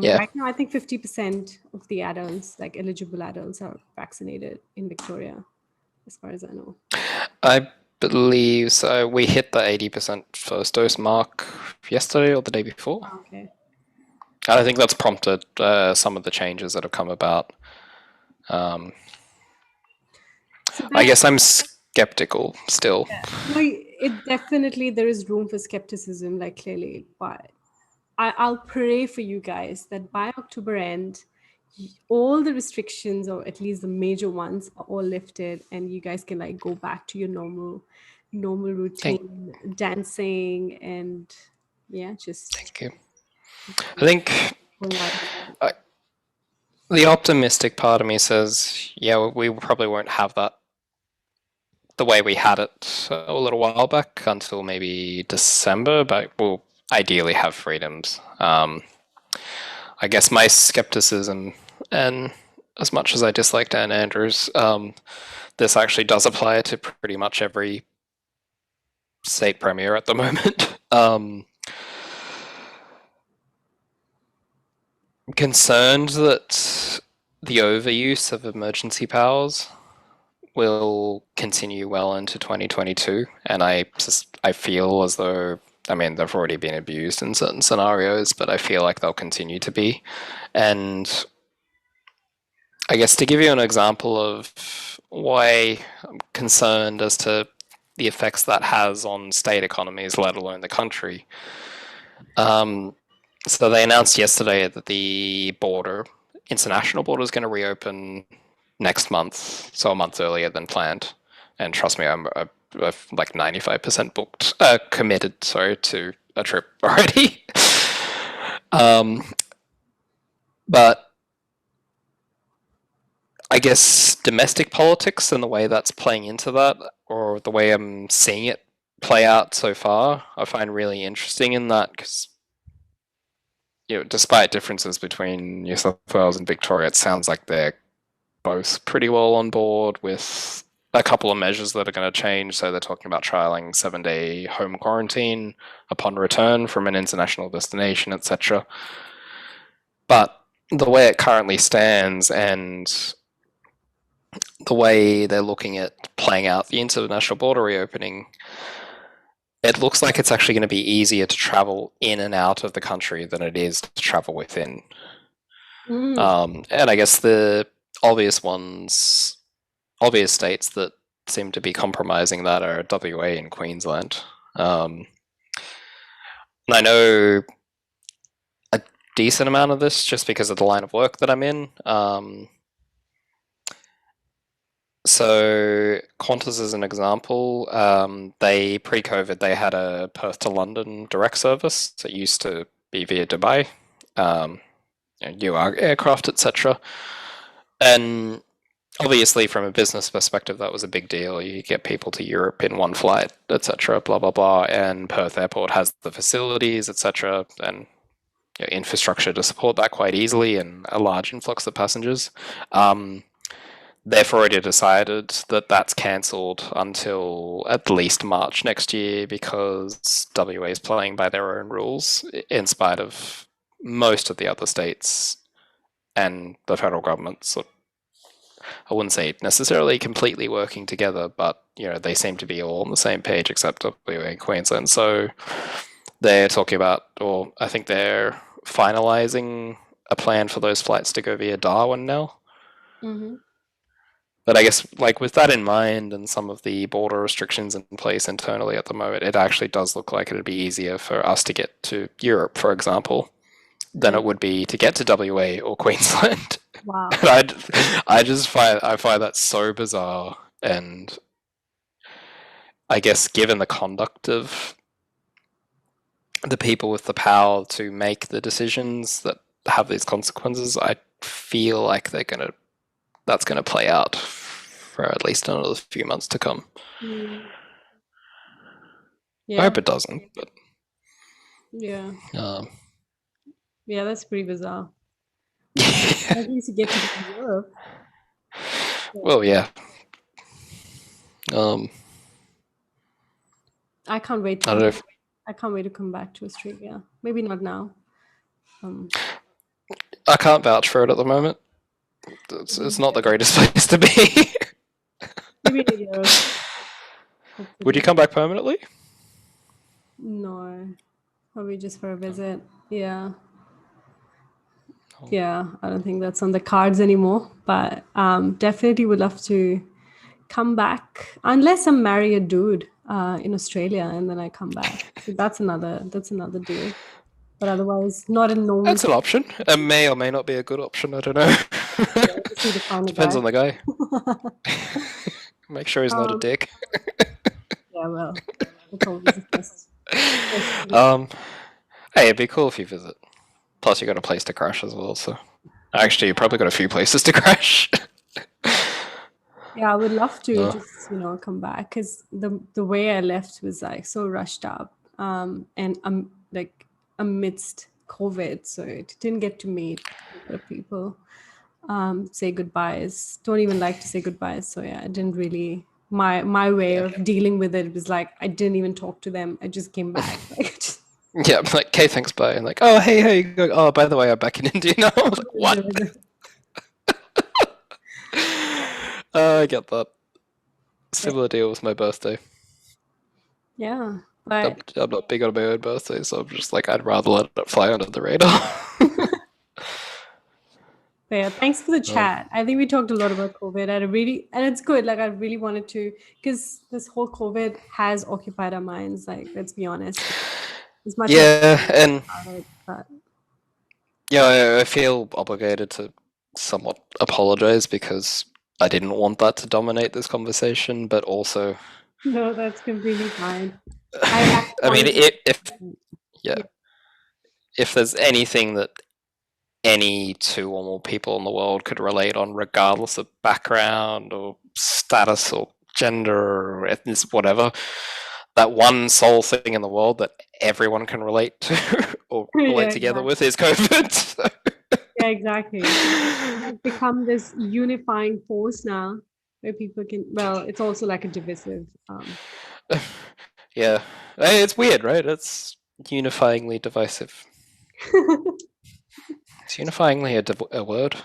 Yeah. Right now, I think 50% of the adults, like eligible adults, are vaccinated in Victoria, as far as I know. I believe so. We hit the 80% first dose mark yesterday or the day before. Okay. And I think that's prompted some of the changes that have come about. I guess I'm skeptical still. Yeah. No, it definitely, there is room for skepticism, like clearly, but I'll pray for you guys that by October end, all the restrictions, or at least the major ones, are all lifted, and you guys can like go back to your normal routine, dancing, and yeah, just Thank you. I think going out. the optimistic part of me says, yeah, we probably won't have that the way we had it a little while back until maybe December, but we'll ideally have freedoms. I guess my skepticism, and as much as I dislike Dan Andrews, this actually does apply to pretty much every state premier at the moment. I'm concerned that the overuse of emergency powers will continue well into 2022, and I feel as though, I mean, they've already been abused in certain scenarios, but I feel like they'll continue to be. And I guess to give you an example of why I'm concerned as to the effects that has on state economies, let alone the country. So they announced yesterday that the international border is going to reopen next month, so a month earlier than planned. And trust me, I'm like 95% booked, committed, to a trip already. But I guess domestic politics and the way that's playing into that, or the way I'm seeing it play out so far, I find really interesting in that, because despite differences between New South Wales and Victoria, it sounds like they're both pretty well on board with a couple of measures that are going to change. So they're talking about trialing 7-day home quarantine upon return from an international destination, etc. But the way it currently stands, and the way they're looking at playing out the international border reopening, it looks like it's actually going to be easier to travel in and out of the country than it is to travel within. And I guess the obvious states that seem to be compromising that are WA and Queensland. And I know a decent amount of this just because of the line of work that I'm in. So Qantas is an example. They pre-COVID, they had a Perth to London direct service that used to be via Dubai, UR aircraft, etc. And obviously, from a business perspective, that was a big deal. You get people to Europe in one flight, etc. Blah blah blah. And Perth Airport has the facilities, etc. And infrastructure to support that quite easily and a large influx of passengers. They've already decided that that's cancelled until at least March next year because WA is playing by their own rules in spite of most of the other states and the federal government. So I wouldn't say necessarily completely working together, but they seem to be all on the same page except WA and Queensland. So they're talking about, or I think they're finalising a plan for those flights to go via Darwin now. Mm-hmm. But I guess, with that in mind and some of the border restrictions in place internally at the moment, it actually does look like it'd be easier for us to get to Europe, for example, than it would be to get to WA or Queensland. Wow. And I find that so bizarre, and I guess given the conduct of the people with the power to make the decisions that have these consequences, I feel like that's gonna play out for at least another few months to come. Yeah. I hope it doesn't, but yeah, yeah, that's pretty bizarre. At least you get to go to Europe. Well, yeah. I can't wait. I can't wait to come back to Australia. Maybe not now. I can't vouch for it at the moment. It's not the greatest place to be. Maybe in a year. Would you come back permanently? No, probably just for a visit. Yeah. Yeah, I don't think that's on the cards anymore. But definitely would love to come back, unless I marry a dude in Australia and then I come back. So that's another deal. But otherwise, not a normal. That's an option. It may or may not be a good option. I don't know. Just need to find a Depends guy. on the guy. Make sure he's not a dick. Yeah, well, it's always the best. Hey, it'd be cool if you visit. Plus, you got a place to crash as well. So, actually, you probably got a few places to crash. Yeah, I would love to just come back, because the way I left was so rushed up, and I'm amidst COVID, so it didn't get to meet a lot of people, say goodbyes. Don't even like to say goodbyes. So yeah, I didn't really. My way of dealing with it was I didn't even talk to them. I just came back. Yeah, I'm like, okay, thanks, bye. And like, oh, hey, how you going? Oh, by the way, I'm back in India now. I was like, what? I get that. Similar deal with my birthday. Yeah, but I'm not big on my own birthday, so I'm just I'd rather let it fly under the radar. Yeah, thanks for the chat. I think we talked a lot about COVID, and it's good. I really wanted to, because this whole COVID has occupied our minds. Let's be honest. As much and but yeah, I feel obligated to somewhat apologize because I didn't want that to dominate this conversation, but also no, that's completely fine. I mean, if there's anything that any two or more people in the world could relate on, regardless of background or status or gender or ethnicity, whatever, that one sole thing in the world that everyone can relate to or relate together with is COVID. So. Yeah, exactly. It's become this unifying force now where people can, it's also a divisive. Yeah. It's weird, right? It's unifyingly divisive. Is unifyingly a word?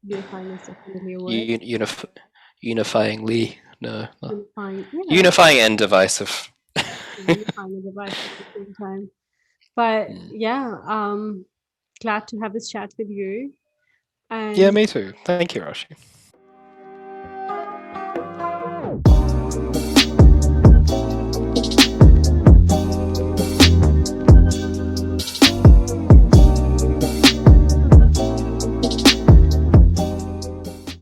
Unifying is definitely a word. Unifyingly, no. Yeah. Unifying and divisive. Unifying and divisive at the same time. But yeah, glad to have this chat with you. And yeah, me too. Thank you, Rashi.